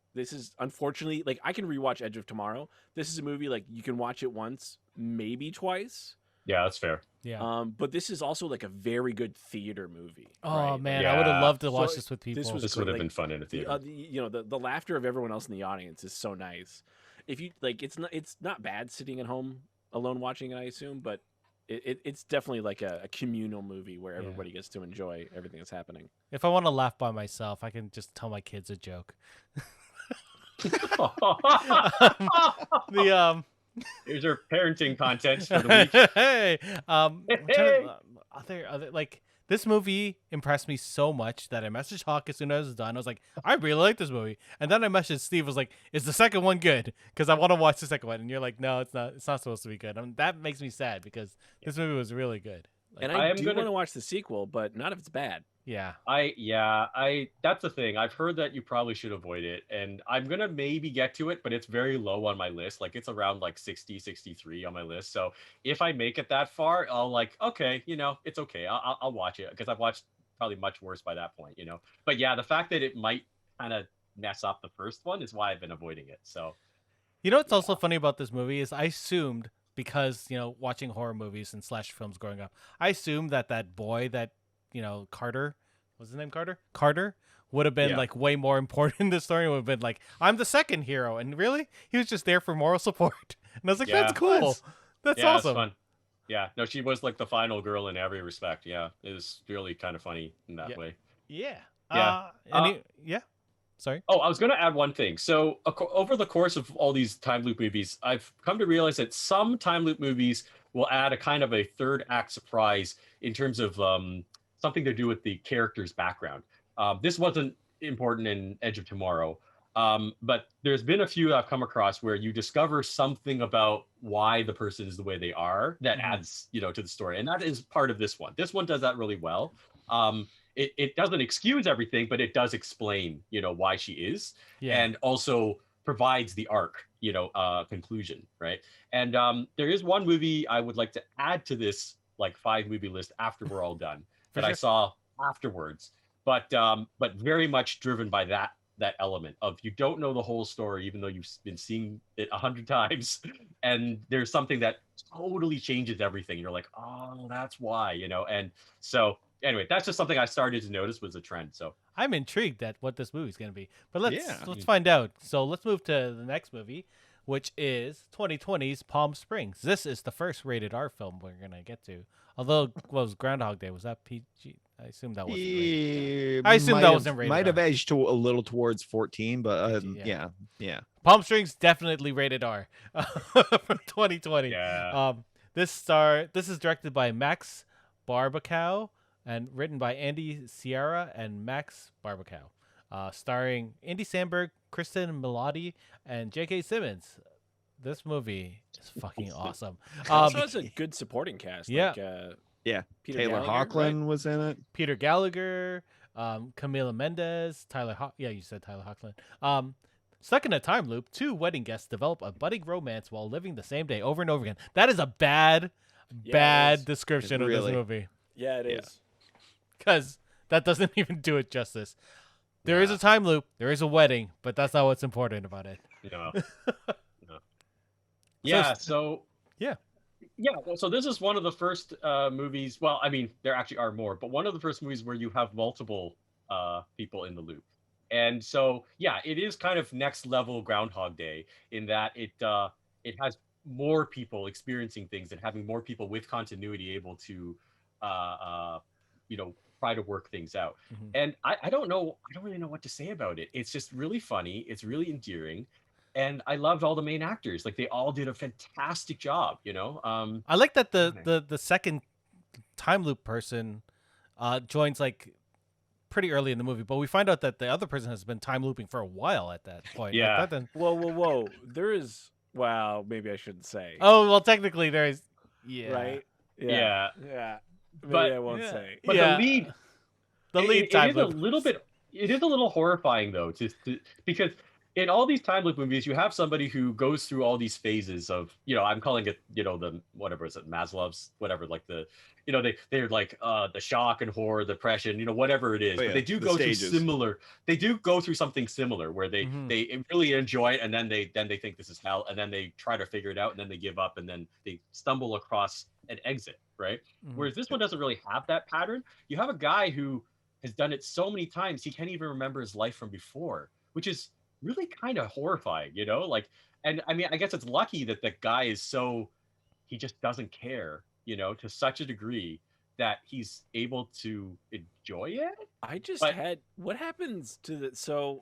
unfortunately, like I can rewatch Edge of Tomorrow. This is a movie like you can watch it once, maybe twice. Yeah, that's fair. Yeah. But this is also like a very good theater movie. Oh right? man, Yeah. I would have loved to watch So this with people. This great. would have Like, been fun in a theater. the laughter of everyone else in the audience is so nice. If you like, it's not bad sitting at home alone watching it, I assume, but it's definitely like a communal movie where everybody gets to enjoy everything that's happening. If I want to laugh by myself, I can just tell my kids a joke. The Here's our parenting content for the week. hey, other like this movie impressed me so much that I messaged Hawk as soon as it was done. I was like, I really like this movie, and then I messaged Steve. Was like, is the second one good? Because I want to watch the second one, and you're like, no, it's not. It's not supposed to be good. That makes me sad because this movie was really good. Like, And I do want to watch the sequel, but not if it's bad. yeah. That's the thing. I've heard that you probably should avoid it, and I'm gonna maybe get to it, but it's very low on my list. Like it's around like 60, 63 on my list. So if I make it that far, I'll like, okay, it's okay. I'll watch it because I've watched probably much worse by that point, But yeah, the fact that it might kind of mess up the first one is why I've been avoiding it. So What's also funny about this movie is I assumed because watching horror movies and slash films growing up, I assumed that boy that Carter, what's his name, Carter would have been like way more important in the story. Would have been like, I'm the second hero, and really he was just there for moral support. And I was like, that's cool. That's awesome. That's fun. Yeah, no, she was like the final girl in every respect. Yeah, it was really kind of funny in that way. Yeah. Yeah. Sorry. Oh, I was going to add one thing. So over the course of all these time loop movies, I've come to realize that some time loop movies will add a kind of a third act surprise in terms of something to do with the character's background. This wasn't important in Edge of Tomorrow, but there's been a few I've come across where you discover something about why the person is the way they are that adds, to the story. And that is part of this one. This one does that really well. It doesn't excuse everything, but it does explain, why she is, and also provides the arc, conclusion, right? And there is one movie I would like to add to this like 5 movie list after we're all done that I saw afterwards, but very much driven by that element of you don't know the whole story, even though you've been seeing it 100 times, and there's something that totally changes everything. You're like, oh, that's why, and so. Anyway, that's just something I started to notice was a trend. So I'm intrigued at what this movie's going to be. But let's find out. So let's move to the next movie, which is 2020's Palm Springs. This is the first rated R film we're going to get to. Although, what was Groundhog Day? Was that PG? I assume that wasn't rated. I assume that wasn't rated. Might have edged to a little towards 14, but yeah. Palm Springs definitely rated R from 2020. Yeah. This is directed by Max Barbacow and written by Andy Sierra and Max Barbacow, starring Andy Samberg, Kristen Milotti, and J.K. Simmons. This movie is fucking awesome. Also has a good supporting cast. Yeah. Like, Peter Taylor Gallagher, Hoechlin was in it. Peter Gallagher, Camila Mendes, you said Tyler Hoechlin. Stuck in a time loop, 2 wedding guests develop a budding romance while living the same day over and over again. That is a bad description of this movie. Yeah, it is. Because that doesn't even do it justice. There is a time loop, there is a wedding, but that's not what's important about it. No. Yeah. So this is one of the first movies. Well, I mean, there actually are more, but one of the first movies where you have multiple people in the loop. And so, it is kind of next level Groundhog Day in that it has more people experiencing things and having more people with continuity able to, try to work things out. And I don't really know what to say about it. It's just really funny. It's really endearing. And I loved all the main actors. Like they all did a fantastic job, I like that the second time loop person joins like pretty early in the movie, but we find out that the other person has been time looping for a while at that point. Yeah. Like that Whoa. There is. Wow. Maybe I shouldn't say. Oh well, technically there is. Yeah. Right. Yeah. Maybe But I won't say. But the lead time it is loop. a little bit. It is a little horrifying though, because in all these time loop movies, you have somebody who goes through all these phases of, I'm calling it, the whatever is it, Maslow's, whatever, like they're like the shock and horror, depression, whatever it is. Oh, but yeah, they do the go stages. through similar. They do go through something similar where they really enjoy it, and then they think this is hell, and then they try to figure it out, and then they give up, and then they stumble across an exit, right? Whereas this one doesn't really have that pattern. You have a guy who has done it so many times he can't even remember his life from before, which is really kind of horrifying, and I mean, I guess it's lucky that the guy is he just doesn't care, to such a degree that he's able to enjoy it. What happens to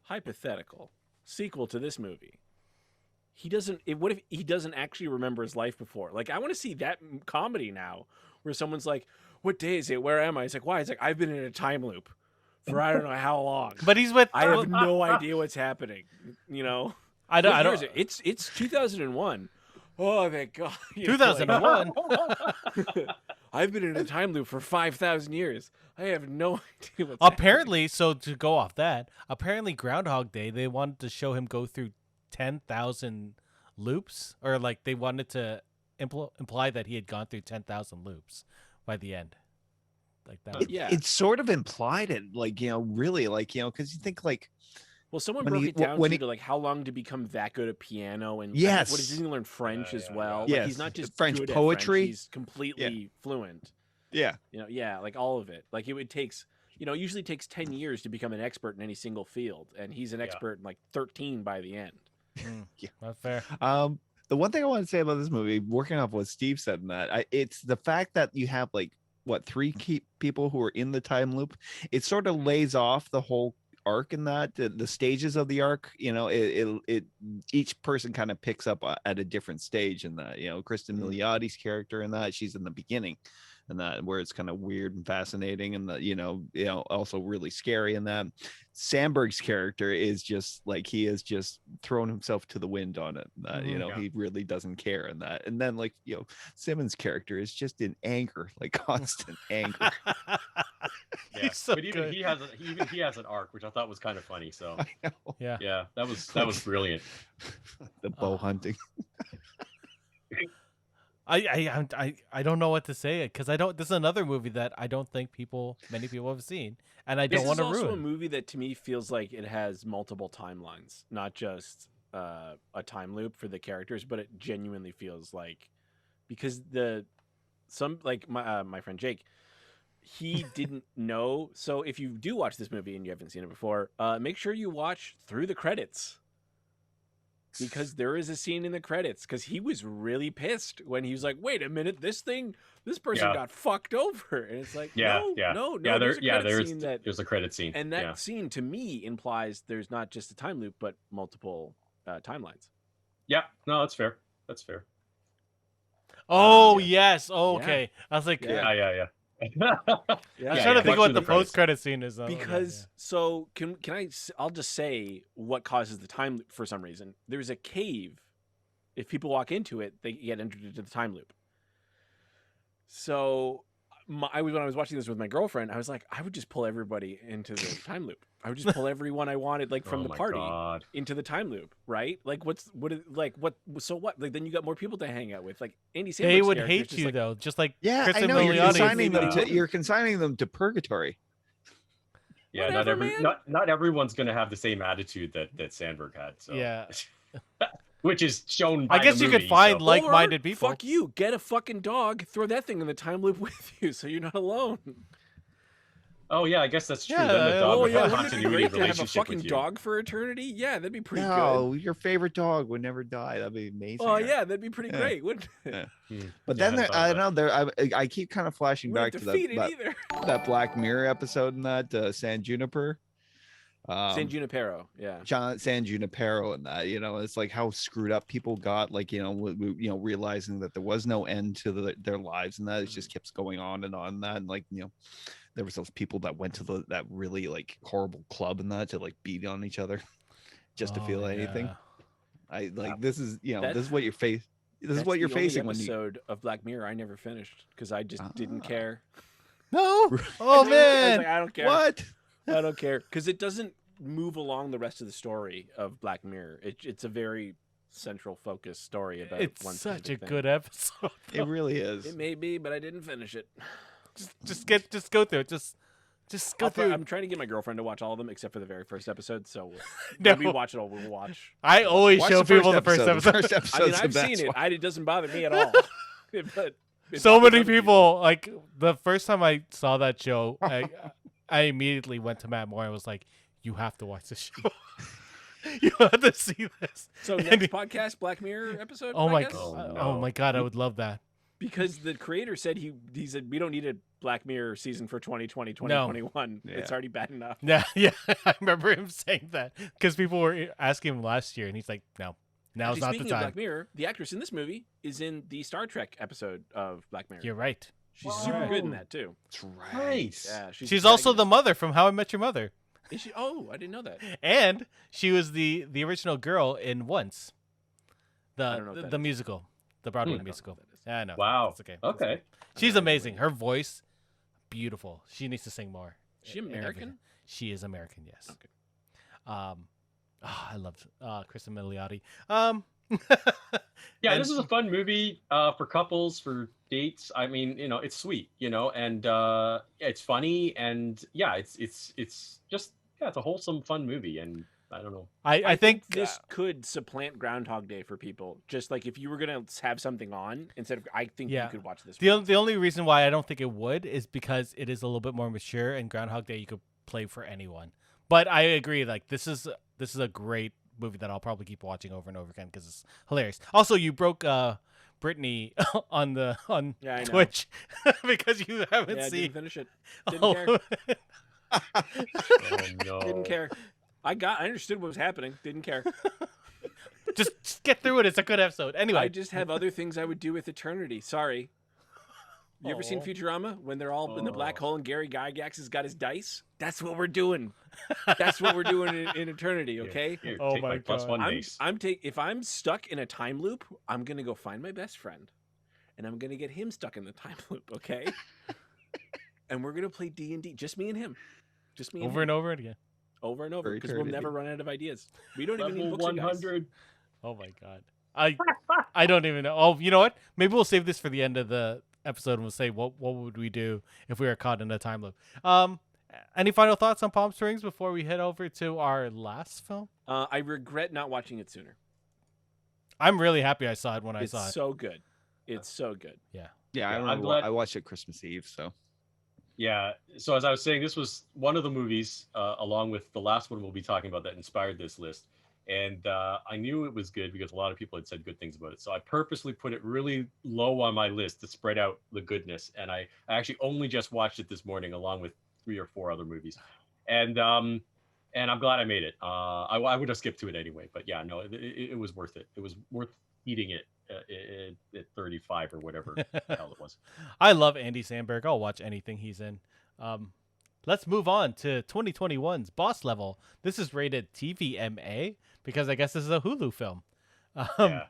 hypothetical sequel to this movie? What if he doesn't actually remember his life before? Like, I want to see that comedy now where someone's like, what day is it? Where am I? He's like, why? He's like, I've been in a time loop for I don't know how long. But he's with. I have no idea what's happening. I don't. It's 2001. Oh, thank God. 2001. I've been in a time loop for 5,000 years. I have no idea what's Apparently, so to go off that, apparently Groundhog Day, they wanted to show him go through 10,000 loops, or like they wanted to imply that he had gone through 10,000 loops by the end. Like that. It's sort of implied it, like, really, like, because you think like, well, someone broke it down to like how long to become that good at piano, and yes, what does he learn French as well? Yes, like, he's not just French good poetry. At French, he's completely fluent. Yeah, like all of it. Like it takes, it usually takes 10 years to become an expert in any single field, and he's an expert in like 13 by the end. Yeah, that's fair. The one thing I want to say about this movie, working off what Steve said in that, it's the fact that you have like three key people who are in the time loop. It sort of lays off the whole arc in that the stages of the arc, it each person kind of picks up at a different stage in that. Kristen Miliotti's character in that, she's in the beginning, and that where it's kind of weird and fascinating, and the also really scary. In that Sandberg's character is just like, he has just thrown himself to the wind on it. He really doesn't care in that. And then like Simmons' character is just in anger, like constant anger. Yeah, so but even he has an arc, which I thought was kind of funny. So yeah, that was brilliant. The bow hunting. I don't know what to say, because this is another movie that I don't think many people have seen, and I don't want to ruin. This is also a movie that to me feels like it has multiple timelines, not just a time loop for the characters, but it genuinely feels like, because my friend Jake, he didn't know. So if you do watch this movie and you haven't seen it before, make sure you watch through the credits. Because there is a scene in the credits, because he was really pissed when he was like, wait a minute, this person got fucked over. And it's like, no, there's a credit scene. And that scene to me implies there's not just a time loop, but multiple timelines. Yeah, no, that's fair. That's fair. Oh, yes. Oh, okay. I was like, yeah. I'm trying to think what the post-credit scene is, though. Because I'll just say what causes the time loop for some reason. There's a cave. If people walk into it, they get entered into the time loop. So when I was watching this with my girlfriend, I was like, I would just pull everybody into the time loop. I would just pull everyone I wanted, like from the party, into the time loop, right? Like so what? Like then you got more people to hang out with. Like Andy Samberg's they would hate you, though, just like Kristen I know. Milioti. You're consigning them to purgatory. Yeah, not everyone's gonna have the same attitude that Sandberg had. So. Yeah. Which is shown by I guess the you movie, could find like-minded people. Fuck you. Get a fucking dog. Throw that thing in the time loop with you, so you're not alone. Oh yeah, I guess that's true. Yeah, then the dog would have a wouldn't it be continuity great to have a relationship fucking with you. dog for eternity? Yeah, that'd be pretty good. No, your favorite dog would never die. That'd be amazing. Oh yeah, that'd be pretty great, wouldn't it? But then I keep kind of flashing back to that Black Mirror episode in that San Junipero. San Junipero, yeah. San Junipero, and that it's like how screwed up people got, like realizing that there was no end to their lives, and that it just keeps going on and on. And that, and like there was those people that went to that really like horrible club and that to like beat on each other just to feel anything. I like this is this is what you're facing. This is what you're facing when you episode of Black Mirror I never finished because I just didn't care. No. Oh man. I was like, I don't care. What? I don't care because it doesn't. move along the rest of the story of Black Mirror. It's a very central focus story about It's one such a specific thing. good episode. It really is. It may be, but I didn't finish it. Just go through it. Just go through. I'm trying to get my girlfriend to watch all of them except for the very first episode. So No. when we watch it all, we'll watch. I always Watch show the people the first The episode. first I mean, episode's I've the seen best it. one. It doesn't bother me at all. But it So bothers many other people, like the first time I saw that show, I immediately went to Matt Moore and was like, "You have to watch this show. You have to see this." So And next podcast, Black Mirror episode. Oh I my guess? god! no. Oh my god! I would love that. Because the creator said he said we don't need a Black Mirror season for 2020 2021. Yeah. It's already bad enough. Yeah, yeah. I remember him saying that because people were asking him last year, and he's like, "No, now's Actually, not the speaking of time." Black Mirror, the actress in this movie is in the Star Trek episode of Black Mirror. You're right. She's super good in Whoa. that too. That's right. Nice. Yeah, She's also the mother from How I Met Your Mother, Is she? Oh, I didn't know that. and she was the original girl in Once, I don't know what that the is. musical, the Broadway I don't know musical. what that is. Yeah, I know. Wow. It's okay. It's Okay. okay. She's amazing. Her voice, beautiful. She needs to sing more. Is she in everything. American? She is American. Yes. Okay. I loved Kristen Milioti. Yeah, And- this is a fun movie for couples, for dates. I mean, it's sweet, and it's funny, and yeah, it's just it's a wholesome, fun movie, and I don't know. I think this could supplant Groundhog Day for people. Just like if you were gonna have something on instead of, I think Yeah. you could watch this. the only reason why I don't think it would is because it is a little bit more mature, and Groundhog Day you could play for anyone. But I agree, like this is a great movie that I'll probably keep watching over and over again because it's hilarious. Also, you broke Brittany on Yeah, I know. Twitch because you haven't Yeah, I seen. didn't finish it. Didn't Oh, care. Oh no. Didn't care. I understood what was happening. Didn't care. just get through it. It's a good episode. Anyway, I just have other things I would do with eternity. Sorry. You ever seen Aw. Futurama when they're all in the black Oh. hole and Gary Gygax has got his dice? That's what we're doing. That's what we're doing in eternity. Okay. Here, Oh take my my plus God. one I'm base. if I'm stuck in a time loop, I'm gonna go find my best friend, and I'm gonna get him stuck in the time loop. Okay. And we're gonna play D&D, just me and him, just me and over him. and over again. Over and over, For because we'll eternity. never run out of ideas. We don't even need Level books, you guys. 100. Oh my god. I don't even know. Oh, you know what? Maybe we'll save this for the end of the episode and we'll say what would we do if we were caught in a time loop. Any final thoughts on Palm Springs before we head over to our last film? I regret not watching it sooner. I'm really happy I saw it when I It's saw it. so good. It's so good. Yeah, I Yeah, I'm remember. glad- I watched it Christmas Eve, so Yeah. So as I was saying, this was one of the movies, along with the last one we'll be talking about, that inspired this list. And I knew it was good because a lot of people had said good things about it. So I purposely put it really low on my list to spread out the goodness. And I actually only just watched it this morning, along with 3 or 4 other movies. And I'm glad I made it. I would have skipped to it anyway, but yeah, no, it was worth it. It was worth eating it at 35 or whatever the hell it was. I love Andy Samberg. I'll watch anything he's in. Let's move on to 2021's Boss Level. This is rated TVMA because I guess this is a Hulu film. Yeah.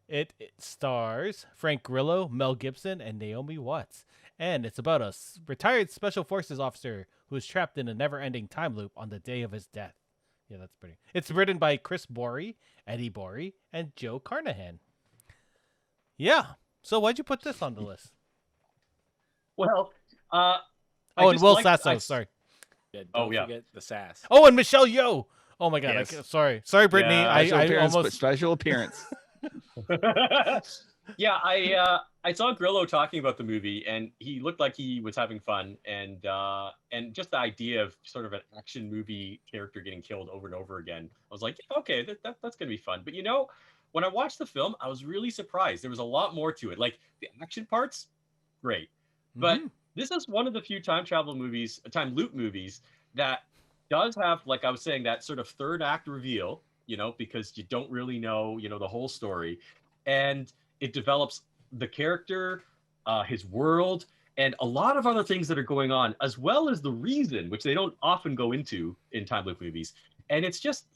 It stars Frank Grillo, Mel Gibson, and Naomi Watts. And it's about a retired Special Forces officer who is trapped in a never-ending time loop on the day of his death. Yeah, that's pretty. It's written by Chris Borey, Eddie Borey, and Joe Carnahan. Yeah. So why'd you put this on the list? Well, Oh, and Will Sasso. Sorry. Yeah, Oh, don't yeah. forget the sass. Oh, and Michelle Yeoh. Oh my God. Yes. Sorry, Brittany. Yeah, special appearance. Yeah, I saw Grillo talking about the movie, and he looked like he was having fun, and just the idea of sort of an action movie character getting killed over and over again, I was like, okay, that's gonna be fun. But when I watched the film, I was really surprised. There was a lot more to it. Like the action parts, great, but Mhm. this is one of the few time loop movies that does have, like I was saying, that sort of third act reveal, because you don't really know, the whole story. And it develops the character, his world, and a lot of other things that are going on, as well as the reason, which they don't often go into in time loop movies. And it's just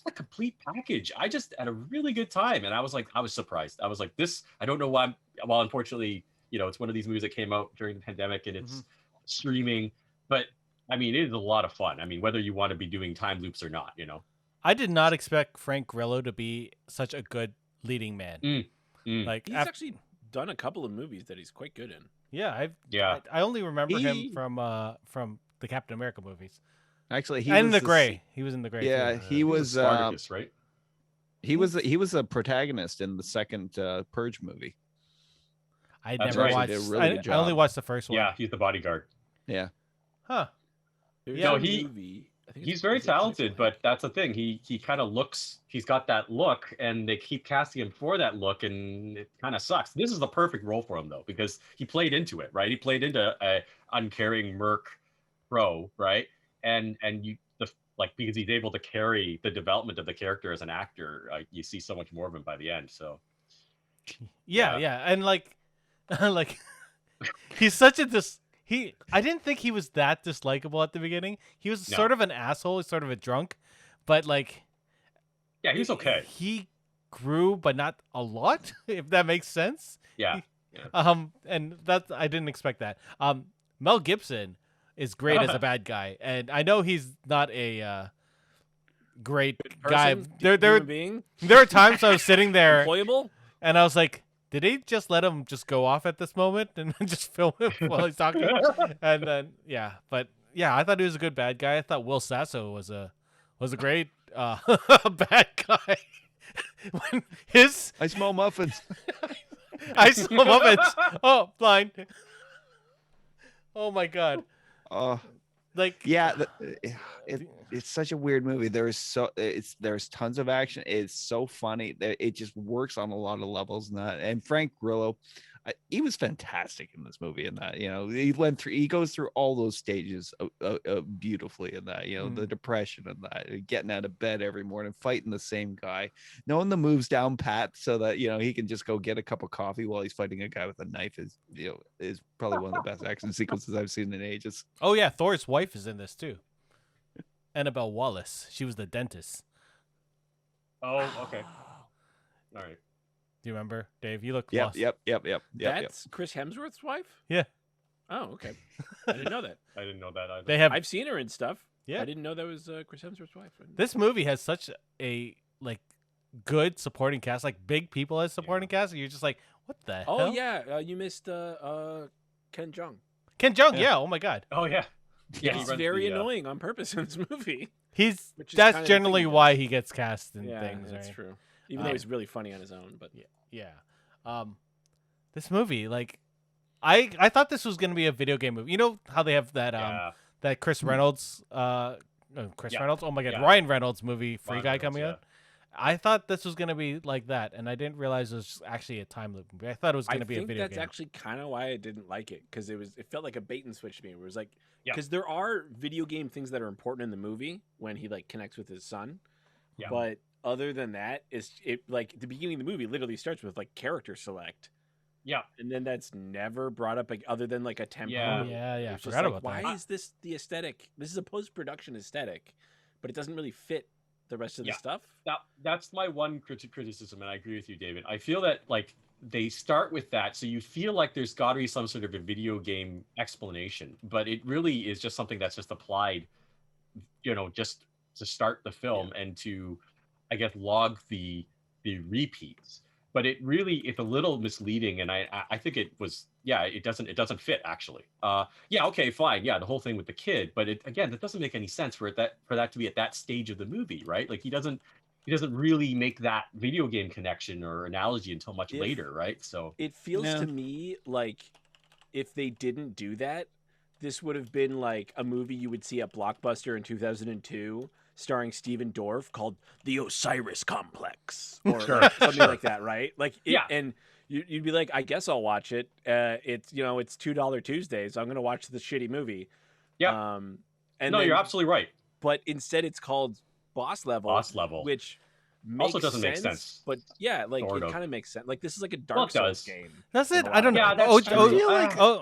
a complete package. I just had a really good time. And I was surprised. I was like, I don't know why. Well, unfortunately, it's one of these movies that came out during the pandemic and it's streaming, but I mean, it is a lot of fun. I mean, whether you want to be doing time loops or not, you know. I did not expect Frank Grillo to be such a good leading man. Like He's actually done a couple of movies that he's quite good in. yeah, Yeah. I only remember him He- from the Captain America movies. Actually, he And was the the Gray. He was in the Gray. Yeah, too. he was. Spartacus, right? He was a protagonist in the second Purge movie. I That's never right. watched. He did a really good I only job. watched the first one. Yeah, he's the bodyguard. Yeah. Huh. There's Yeah, a he- movie, I think He's it's- very is it Click talented, Clay? but that's the thing. He kind of looks. He's got that look, and they keep casting him for that look, and it kind of sucks. This is the perfect role for him though, because he played into it, right? He played into a uncaring merc pro, right? And you like because he's able to carry the development of the character as an actor. You see so much more of him by the end. So Yeah, Yeah. yeah, and like, like, he's such a I didn't think he was that dislikable at the beginning. He was No. sort of an asshole, he's sort of a drunk, but like, yeah, he's okay. He grew, but not a lot, if that makes sense. Yeah, And that I didn't expect that. Mel Gibson is great as a bad guy, and I know he's not a great guy. Person? There Human being? there are times I was sitting there Employable? and I was like, did they just let him just go off at this moment and just film him while he's talking? And then but I thought he was a good bad guy. I thought Will Sasso was a great bad guy. When his I smell muffins. I saw muffins. Oh, blind. Oh my god. Like Yeah, it's such a weird movie. There's tons of action. It's so funny. It just works on a lot of levels. And Frank Grillo, he was fantastic in this movie. In that, he goes through all those stages beautifully. In that, the depression and that, getting out of bed every morning, fighting the same guy, knowing the moves down pat, so that he can just go get a cup of coffee while he's fighting a guy with a knife. Is probably one of the best action sequences I've seen in ages. oh yeah, Thor's wife is in this too. Annabelle Wallace. She was the dentist. Oh, okay. All right. Do you remember, Dave? You look Yep, lost. yep. That's Chris Hemsworth's wife? Yeah. Oh, okay. I didn't know that. I didn't know that either. They have I've seen her in stuff. Yeah. I didn't know that was Chris Hemsworth's wife. this movie has such a good supporting cast, like big people as supporting cast, and you're just like, what the Oh hell? yeah, you missed Ken Jeong. Ken Jeong, yeah. Oh my god. Oh yeah. Yeah, He's runs very the, annoying on purpose in this movie. Which is kinda that's generally thing. why he gets cast in Yeah, things, that's right? true. Even though he's really funny on his own, but Yeah. This movie, I thought this was gonna be a video game movie. You know how they have that that Chris Reynolds Reynolds? Oh my god, Yeah. Ryan Reynolds movie, Free Ryan Guy Reynolds, coming out. I thought this was gonna be like that, and I didn't realize it was actually a time loop movie. I thought it was gonna be a think video that's game. actually kind of why I didn't like it, because it felt like a bait and switch to me. It was like, Yeah. because there are video game things that are important in the movie when he connects with his son, Yeah. but other than that, it the beginning of the movie literally starts with character select. Yeah. And then that's never brought up other than a tempo. Yeah. Yeah, I It's just forgot about why that. is this the aesthetic? This is a post-production aesthetic, but it doesn't really fit the rest of the stuff. That's my one criticism, and I agree with you, David. I feel that they start with that, so you feel like there's got to be some sort of a video game explanation, but it really is just something that's just applied, just to start the film and to, I guess, log the repeats. But it's a little misleading, and I think it was it doesn't fit actually. Okay, fine, the whole thing with the kid, but that doesn't make any sense for that to be at that stage of the movie, right? He doesn't really make that video game connection or analogy until much later, right? So it feels to me like if they didn't do that, this would have been a movie you would see at Blockbuster in 2002. Starring Steven Dorff, called The Osiris Complex, or something like that, right? And you'd be like, I guess I'll watch it. It's it's $2 Tuesday, so I'm gonna watch this shitty movie. Yeah. And you're absolutely right. But instead, it's called Boss Level, which also doesn't make sense. But it kind of makes sense. This is like a Dark Souls game. That's it. I don't know. Yeah,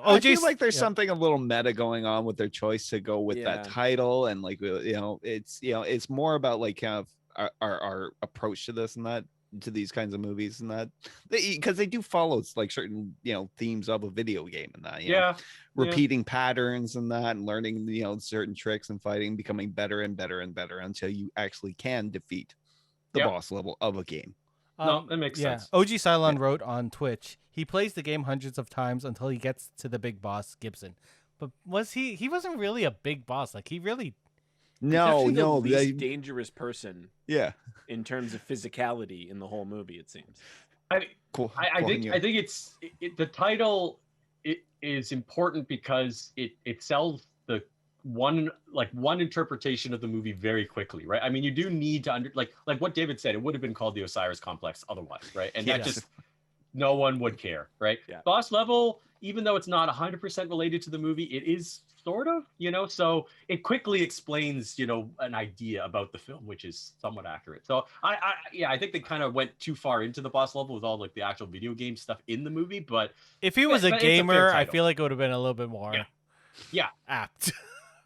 I feel like there's yeah. something a little meta going on with their choice to go with that title, and it's more about kind of our approach to this and that. to these kinds of movies, and that because they do follow like certain themes of a video game, and that repeating patterns and that, and learning certain tricks and fighting, becoming better and better and better until you actually can defeat the boss level of a game. No, that makes sense. OG Cylon wrote on Twitch, he plays the game hundreds of times until he gets to the big boss, Gibson. But he wasn't really a big boss. Like, he really... No, the least dangerous person. Yeah. In terms of physicality in the whole movie, it seems. I think it's the title is important because it sells the one interpretation of the movie very quickly, right? I mean, you do need to like what David said, it would have been called the Osiris Complex otherwise, right? And that just no one would care, right? Yeah. Boss level, even though it's not 100% related to the movie, it is sort of, so it quickly explains, an idea about the film, which is somewhat accurate. So I think they kind of went too far into the boss level with all like the actual video game stuff in the movie. But if he was a gamer, I feel like it would have been a little bit more apt.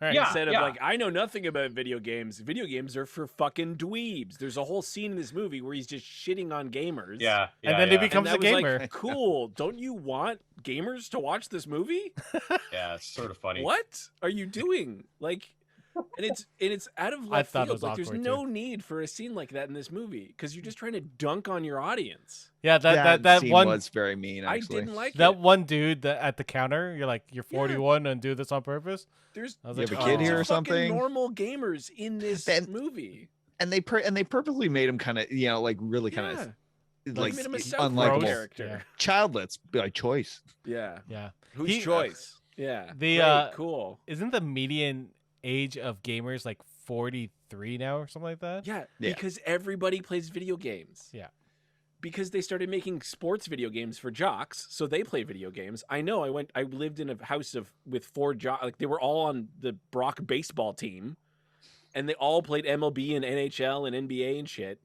Right. Instead of like, I know nothing about video games. Video games are for fucking dweebs. There's a whole scene in this movie where he's just shitting on gamers. And then he becomes a gamer. Like, cool. Don't you want gamers to watch this movie? Yeah, it's sort of funny. What are you doing? Like, and it's out of left field. Like, there's no need for a scene like that in this movie because you're just trying to dunk on your audience. Yeah, that scene one was very mean. Actually. I didn't like that one dude at the counter. You're like, you're 41 and do this on purpose. There's you have a kid here or something. Normal gamers in this movie, and they purposely made him kind of like really kind of like made him a unlikable character, childless by choice. Yeah. Whose choice? Yeah. The cool. Isn't the median age of gamers like 43 now or something like that? Yeah, because everybody plays video games. Yeah. Because they started making sports video games for jocks, so they play video games. I know. I lived in a house with 4 jocks. Like, they were all on the Brock baseball team, and they all played MLB and NHL and NBA and shit.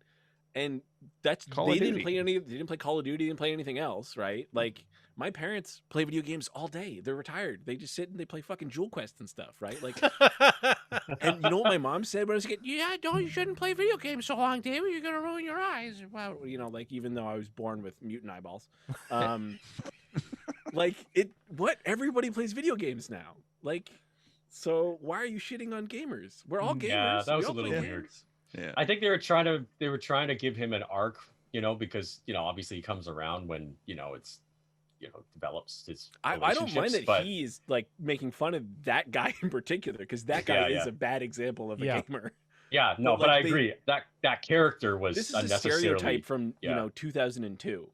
And they didn't play Call of Duty, didn't play anything else, right? Like, my parents play video games all day. They're retired. They just sit and they play fucking Jewel Quest and stuff, right? Like, and you know what my mom said when I was a kid? Yeah, you shouldn't play video games so long, David. You're gonna ruin your eyes. Wow, like, even though I was born with mutant eyeballs, everybody plays video games now. Like, so why are you shitting on gamers? We're all gamers. Yeah, that was a little weird. Yeah, I think they were trying to give him an arc, because obviously he comes around when it's. Develops his I don't mind that he's like making fun of that guy in particular, because that guy is a bad example of a gamer. Yeah, no, but I agree. That character was this is unnecessarily... a stereotype from 2002.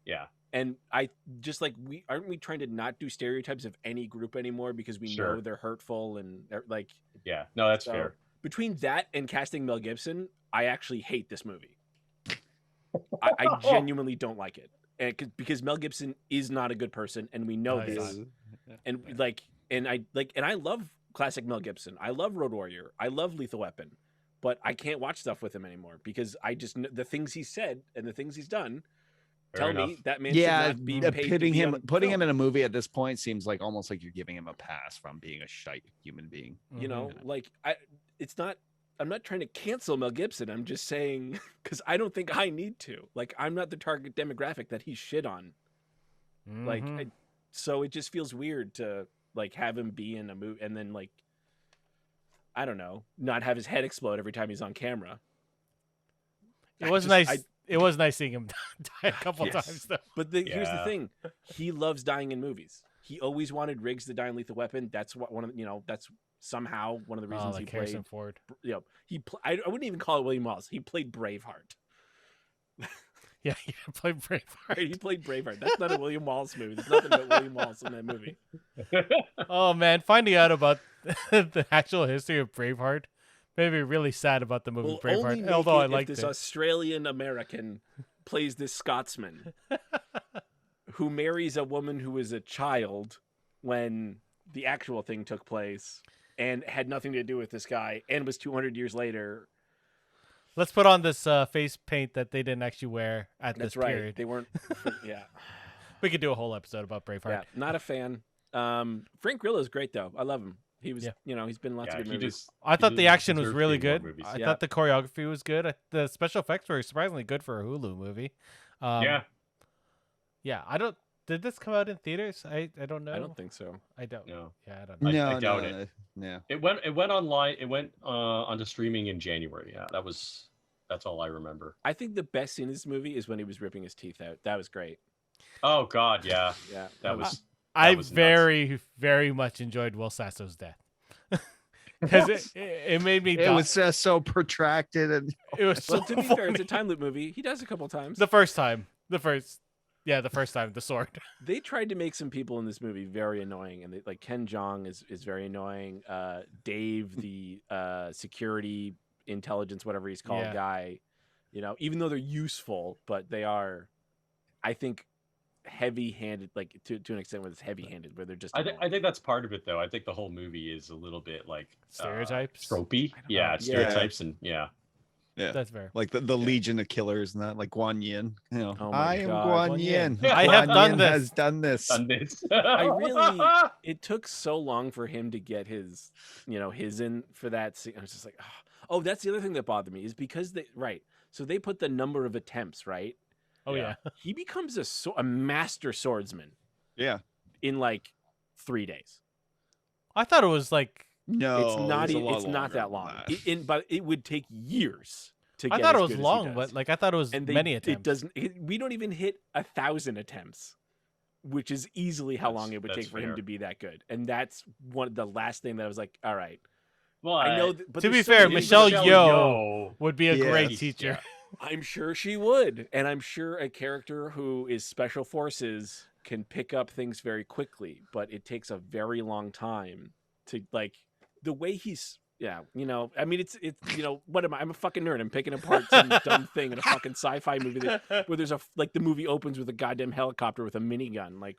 Yeah. And I just like, aren't we trying to not do stereotypes of any group anymore because we know they're hurtful and like... Yeah, no, that's fair. Between that and casting Mel Gibson, I actually hate this movie. I genuinely don't like it. And because Mel Gibson is not a good person, and we know this. And I love classic Mel Gibson. I love Road Warrior. I love Lethal Weapon, but I can't watch stuff with him anymore because the things he said and the things he's done tell me that man should not be paid putting him in a movie at this point seems like almost like you're giving him a pass from being a shite human being. I'm not trying to cancel Mel Gibson. I'm just saying, because I don't think I need to. Like, I'm not the target demographic that he shit on. Like, so it just feels weird to like have him be in a movie and then like, I don't know, not have his head explode every time he's on camera. It was nice. It was nice seeing him die a couple times, though. But here's the thing: he loves dying in movies. He always wanted Riggs to die in Lethal Weapon. That's what that's somehow one of the reasons he played. Harrison Ford. I wouldn't even call it William Wallace. He played Braveheart. Yeah, he played Braveheart. He played Braveheart. That's not a William Wallace movie. There's nothing but William Wallace in that movie. Oh man, finding out about the actual history of Braveheart made me really sad about the movie Braveheart. Although I liked this Australian American plays this Scotsman who marries a woman who is a child when the actual thing took place and had nothing to do with this guy and was 200 years later. Let's put on this face paint that they didn't actually wear at this period. They weren't. Yeah. We could do a whole episode about Braveheart. Yeah, not a fan. Frank Grillo is great though. I love him. He was, Yeah. he's been in lots of good he movies. just I thought the action was deserves to really be in more good. movies. I Yeah. thought the choreography was good. The special effects were surprisingly good for a Hulu movie. Yeah. Yeah, I don't. Did this come out in theaters? I don't know. I don't think so. I don't. No. Yeah, I don't know. No, I doubt no, it. no. It went online. It went onto streaming in January. Yeah, that's all I remember. I think the best scene in this movie is when he was ripping his teeth out. That was great. Oh God, yeah, Yeah, that was. I was nuts. very, very much enjoyed Will Sasso's death because it made me. It was just so protracted, and It was so Well, to be fair, it's a funny. time loop movie. He does a couple times. The first time, the first time, the sword. They tried to make some people in this movie very annoying, and like Ken Jeong is very annoying. Dave, the security intelligence, whatever he's called, Yeah. guy. Even though they're useful, but they are, I think, heavy-handed, like to an extent where it's heavy-handed, where they're just. I annoying. think that's part of it, though. I think the whole movie is a little bit like Stereotypes? tropey. I don't Yeah, know. it's stereotypes and yeah, That's fair. like the Legion of Killers and that, like Guan Yin. Oh my I am God, Guan Guan Yin. Yin. I have Guan done Yin this. Has done this. done this. I really. It took so long for him to get his, his in for that scene. I was just like, oh, that's the other thing that bothered me is because so they put the number of attempts, right? Oh yeah. He becomes a master swordsman Yeah. in like 3 days. I thought it was like. No, It's not. a lot It's not longer that than long. that. But it would take years to. I Get thought it as was good as he long, does. but like I thought it was and many attempts. It doesn't. We don't even hit 1,000 attempts, which is easily how long it would That's take for him fair. to be that good. And that's the last thing that I was like, all right. Well, I know. But To there's be so fair, many- Michelle Michelle Yeoh Yeoh. would be a great Yes. teacher. I'm sure she would, and I'm sure a character who is special forces can pick up things very quickly, but it takes a very long time to like the way he's. Yeah, I mean, it's what am I? I'm a fucking nerd. I'm picking apart some dumb thing in a fucking sci-fi movie where there's the movie opens with a goddamn helicopter with a minigun, like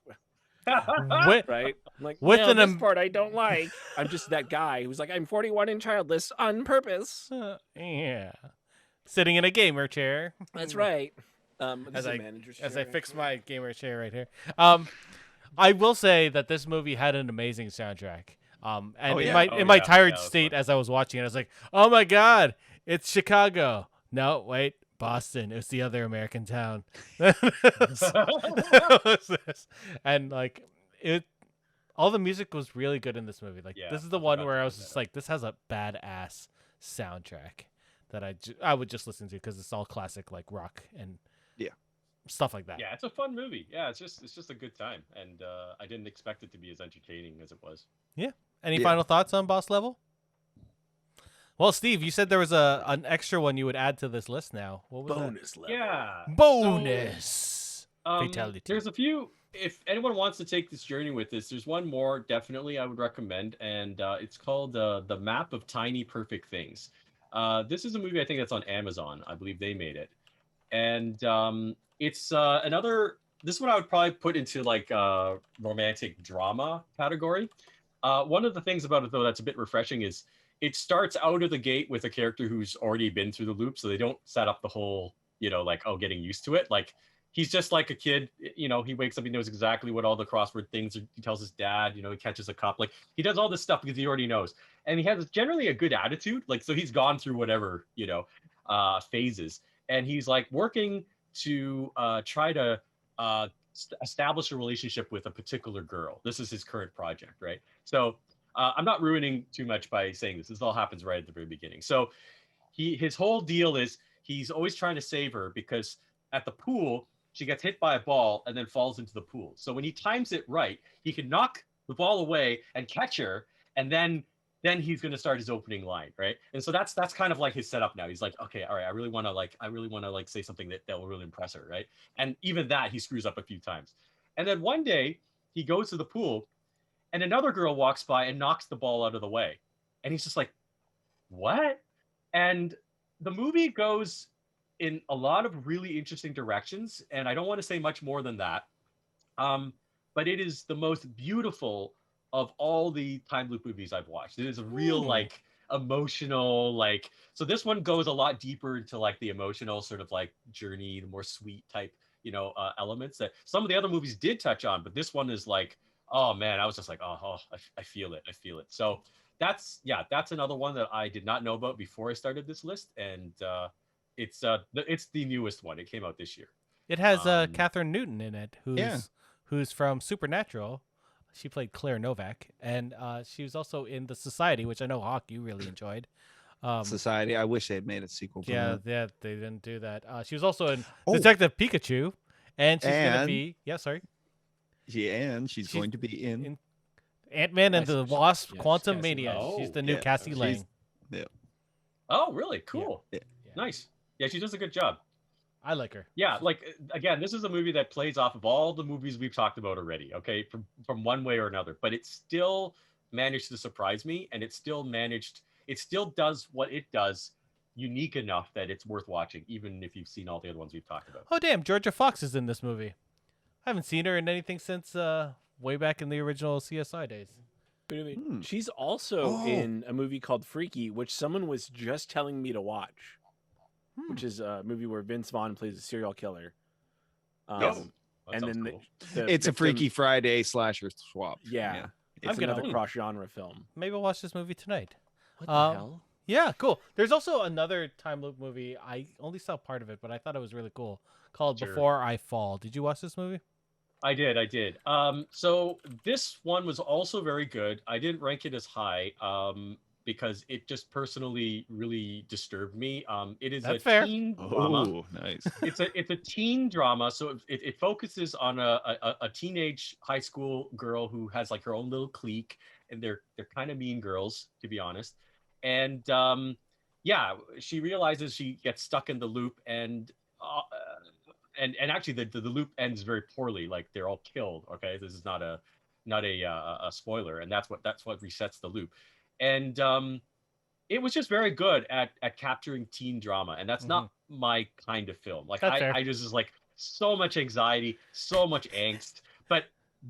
With, right? I'm like, With well, an this part I don't like. I'm just that guy who's like, I'm 41 and childless on purpose. yeah, sitting in a gamer chair. That's right. As I as fix my gamer chair right here. I will say that this movie had an amazing soundtrack. And Oh, in yeah. my Oh, in my yeah. tired Yeah, that's state fun. as I was watching it, I was like, "Oh my god, it's Chicago." No, wait, Boston. It's the other American town. And like it, all the music was really good in this movie. Like Yeah, this is the I one forgot where to I bring was that just up. like, this has a badass soundtrack that I would just listen to because it's all classic like rock and Yeah. stuff like that. Yeah, it's a fun movie. Yeah, it's just a good time, and I didn't expect it to be as entertaining as it was. Any Yeah. final thoughts on Boss Level? Well, Steve, you said there was an extra one you would add to this list now. What was bonus level. Yeah. that? Bonus. Fatality. There's a few. If anyone wants to take this journey with this, there's one more definitely I would recommend, and it's called The Map of Tiny Perfect Things. This is a movie I think that's on Amazon. I believe they made it, and it's another. This one I would probably put into like romantic drama category. One of the things about it though that's a bit refreshing is it starts out of the gate with a character who's already been through the loop, so they don't set up the whole like getting used to it. Like he's just like a kid, he wakes up, he knows exactly what all the crossword things are. He tells his dad, he catches a cop. Like he does all this stuff because he already knows, and he has generally a good attitude. Like so he's gone through whatever phases, and he's like working to try to establish a relationship with a particular girl. This is his current project, right? So I'm not ruining too much by saying this. This all happens right at the very beginning. So his whole deal is he's always trying to save her because at the pool she gets hit by a ball and then falls into the pool. So when he times it right, he can knock the ball away and catch her, and then he's going to start his opening line, right? And so that's kind of like his setup now. He's like, okay, all right, I really want to say something that will really impress her, right? And even that he screws up a few times. And then one day he goes to the pool and another girl walks by and knocks the ball out of the way. And he's just like, what? And the movie goes in a lot of really interesting directions, and I don't want to say much more than that. But it is the most beautiful of all the time loop movies I've watched. It is a real like emotional so this one goes a lot deeper into like the emotional sort of like journey, the more sweet type elements that some of the other movies did touch on, but this one is like Oh man, I was just like, I feel it. I feel it. So that's another one that I did not know about before I started this list, and it's the newest one. It came out this year. It has Um, Catherine Newton in it, Yeah. who's from Supernatural. She played Claire Novak, and she was also in The Society, which I know Hawk you really enjoyed. Society. I wish they had made a sequel. For Yeah, that. yeah, they didn't do that. She was also in Oh. Detective Pikachu, and she's gonna And- be sorry, And she's She's going to be in. Ant-Man and the Wasp: yes, Quantum Cassie Mania. Lang. She's the new Yeah, Cassie she's- Lang. oh, really? Cool. Yeah. Nice. Yeah, she does a good job. I like her. Yeah, like again, this is a movie that plays off of all the movies we've talked about already. Okay, from one way or another, but it still managed to surprise me, and it still does what it does, unique enough that it's worth watching, even if you've seen all the other ones we've talked about. Oh damn, Georgia Fox is in this movie. I haven't seen her in anything since way back in the original CSI days. Wait a minute. Hmm. She's also Oh. in a movie called Freaky, which someone was just telling me to watch, which is a movie where Vince Vaughn plays a serial killer. Yes. Um, That and sounds then cool. It's a victim- Freaky Friday slasher swap. Yeah. It's It's another Ooh. cross-genre film. Maybe I'll watch this movie tonight. What the Um, hell? Yeah, cool. There's also another time loop movie. I only saw part of it, but I thought it was really cool. Called Sure. Before I Fall. Did you watch this movie? I did. So this one was also very good. I didn't rank it as high, because it just personally really disturbed me. It is That's a fair. teen drama. Oh, nice. It's a teen drama, so it focuses on a teenage high school girl who has like her own little clique, and they're kind of mean girls, to be honest. And she realizes she gets stuck in the loop, and actually the loop ends very poorly. Like they're all killed. Okay, this is not a spoiler, and that's what resets the loop. And it was just very good at capturing teen drama, and that's not my kind of film. Like That's fair. I just like so much anxiety, so much angst, but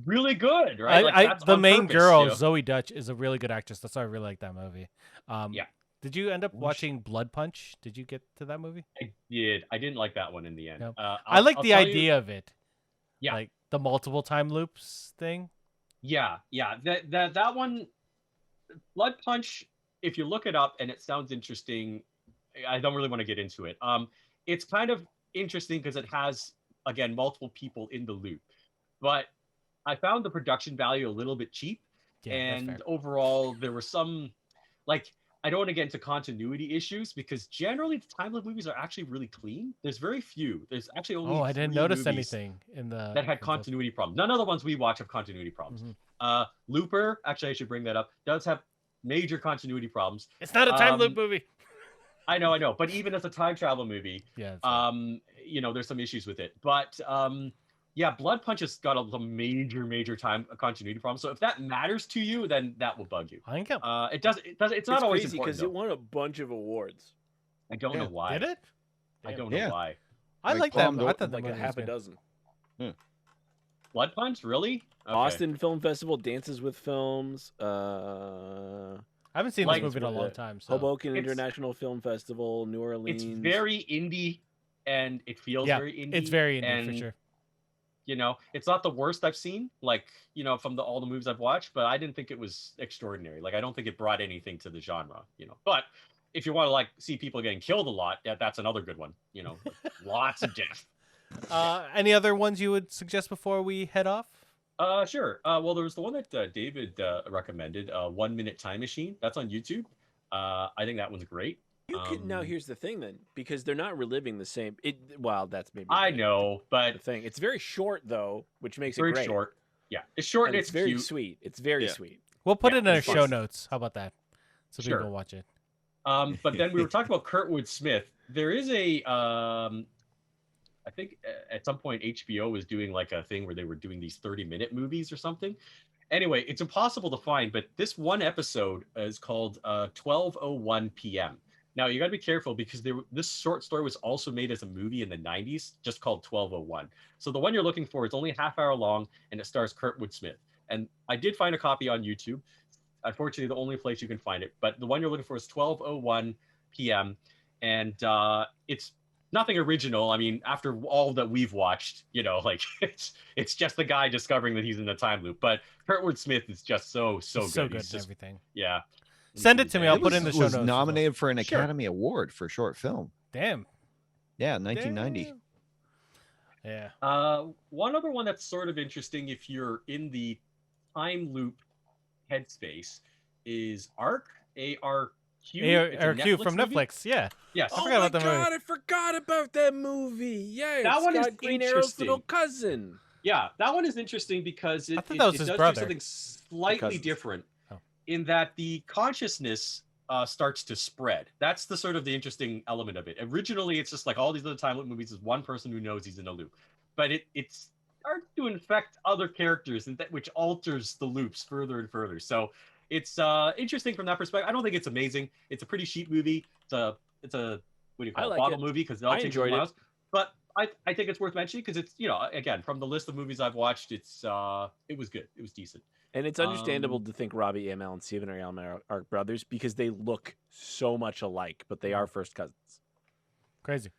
really good, right? Like, that's The on main purpose, girl, you know? Zoe Dutch, is a really good actress. That's why I really like that movie. Yeah. Did you end up Well, watching Blood Punch? Did you get to that movie? I did. I didn't like that one in the end. No. I'll- I like I'll the tell you- idea of it. Yeah. Like the multiple time loops thing. Yeah. That one, Blood Punch. If you look it up and it sounds interesting, I don't really want to get into it. It's kind of interesting because it has, again, multiple people in the loop, but I found the production value a little bit cheap, Yeah, that's and fair. overall there were some, like, I don't want to get into continuity issues because generally the time loop movies are actually really clean. There's very few. There's actually only Oh, I didn't 3 notice movies anything in the that had in those- continuity problems. None of the ones we watch have continuity problems. Mhm. Looper, actually, I should bring that up, does have major continuity problems. It's not a time loop Um, movie. I know, but even as a time travel movie, Yeah. that's fair. there's some issues with it. But Blood Punch has got a major time continuity problem. So if that matters to you, then that will bug you. I think it It does. It's not always crazy important. because it Though. won a bunch of awards, I don't know why. did it. I Damn. don't know Yeah. why. I Like like that. Palm I d'Or- thought that like a movie was half a good. dozen. Blood Punch, really? Okay. Austin Film Festival, Dances with Films, I haven't seen Like, this movie in a it's long worth it. time. So. Hoboken It's- International Film Festival, New Orleans. It's very indie, and it feels Yeah, very indie. It's very indie and, for sure. It's not the worst I've seen, like, from all the movies I've watched, but I didn't think it was extraordinary. Like, I don't think it brought anything to the genre, But if you want to, like, see people getting killed a lot, that's another good one, lots of death. Any other ones you would suggest before we head off? Sure. Well, there was the one that David recommended, 1 Minute Time Machine. That's on YouTube. I think that one's great. You can, now here's the thing then, because they're not reliving the same. Well, that's maybe. I know, but the thing. It's very short though, which makes it very great. short. Yeah, it's short And and it's very cute. sweet. It's very Yeah. sweet. We'll put Yeah, it in our it's show fun. notes. How about that? So Sure. people can watch it. But then we were talking about Kurtwood Smith. There is a, I think at some point HBO was doing like a thing where they were doing these 30-minute movies or something. Anyway, it's impossible to find, but this one episode is called 12:01 p.m. Now you got to be careful because this short story was also made as a movie in the 90s, just called 12:01. So the one you're looking for is only a half hour long, and it stars Kurtwood Smith. And I did find a copy on YouTube. Unfortunately, the only place you can find it, but the one you're looking for is 12:01 p.m. And it's nothing original. I mean, after all that we've watched, you know, like it's just the guy discovering that he's in a time loop. But Kurtwood Smith is just so He's good. so good He's at just, everything. yeah. Send it to me. I'll It put it in the show was notes. nominated for an Sure. Academy Award for short film. Damn. Yeah, 1990. Damn. Yeah. One other one that's sort of interesting if you're in the time loop headspace is Arc, A-R-Q. It's a ARQ from movie. Netflix. Yeah. Yes. I forgot about the movie. I forgot about that movie. Yeah, That it's one is got Green Arrow's interesting. little cousin. Yeah, that one is interesting because I it thought that was it his does brother. do something slightly cousins. different Oh. in that the consciousness starts to spread. That's the sort of the interesting element of it. Originally, it's just like all these other time loop movies is one person who knows he's in a loop, but it starts to infect other characters, and which alters the loops further and further. So it's interesting from that perspective. I don't think it's amazing. It's a pretty cheap movie. It's a what do you call it? like Bottle it. movie because it all I takes enjoyed it. miles. But I think it's worth mentioning because it's, you know, again, from the list of movies I've watched, it was good. It was decent. And it's understandable to think Robbie Amell and Stephen Amell are brothers because they look so much alike, but they are first cousins. Crazy.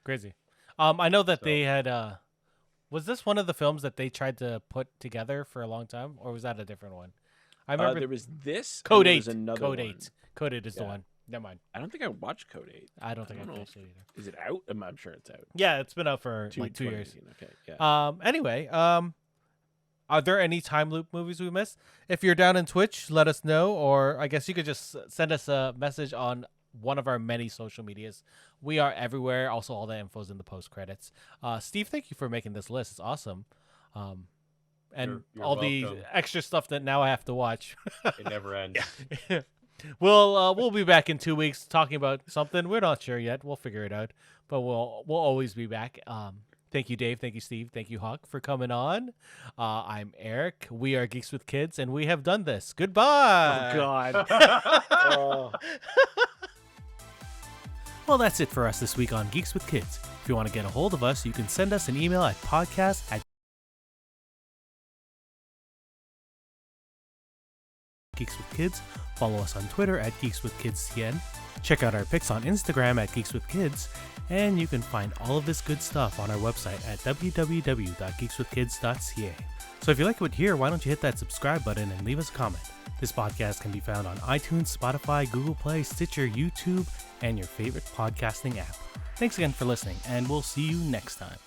I know that they had. Was this one of the films that they tried to put together for a long time, or was that a different one? I remember There was this. Code and there 8. was another Code one. 8. Code 8 is the Yeah. one. Never mind. I don't think I watched Code 8. I don't think I I don't know finished it either. Is it out? I'm sure it's out. Yeah, it's been out for like 2 years. 2018, Okay. Yeah. Anyway, are there any time loop movies we missed? If you're down in Twitch, let us know, or I guess you could just send us a message on one of our many social medias. We are everywhere. Also, all the info's in the post credits. Steve, thank you for making this list. It's awesome. And You're all the welcome. extra stuff that now I have to watch. It never ends. We'll be back in 2 weeks talking about something. We're not sure yet. We'll figure it out, but we'll always be back. Thank you, Dave. Thank you, Steve. Thank you, Hawk, for coming on. I'm Eric. We are Geeks with Kids, and we have done this. Goodbye. Oh God. Well, that's it for us this week on Geeks with Kids. If you want to get a hold of us, you can send us an email at podcast@Geeks with Kids. Follow us on Twitter at Geeks with Kids CN. Check out our pics on Instagram at Geeks with Kids. And you can find all of this good stuff on our website at www.geekswithkids.ca. So if you like what you hear, why don't you hit that subscribe button and leave us a comment. This podcast can be found on iTunes, Spotify, Google Play, Stitcher, YouTube, and your favorite podcasting app. Thanks again for listening, and we'll see you next time.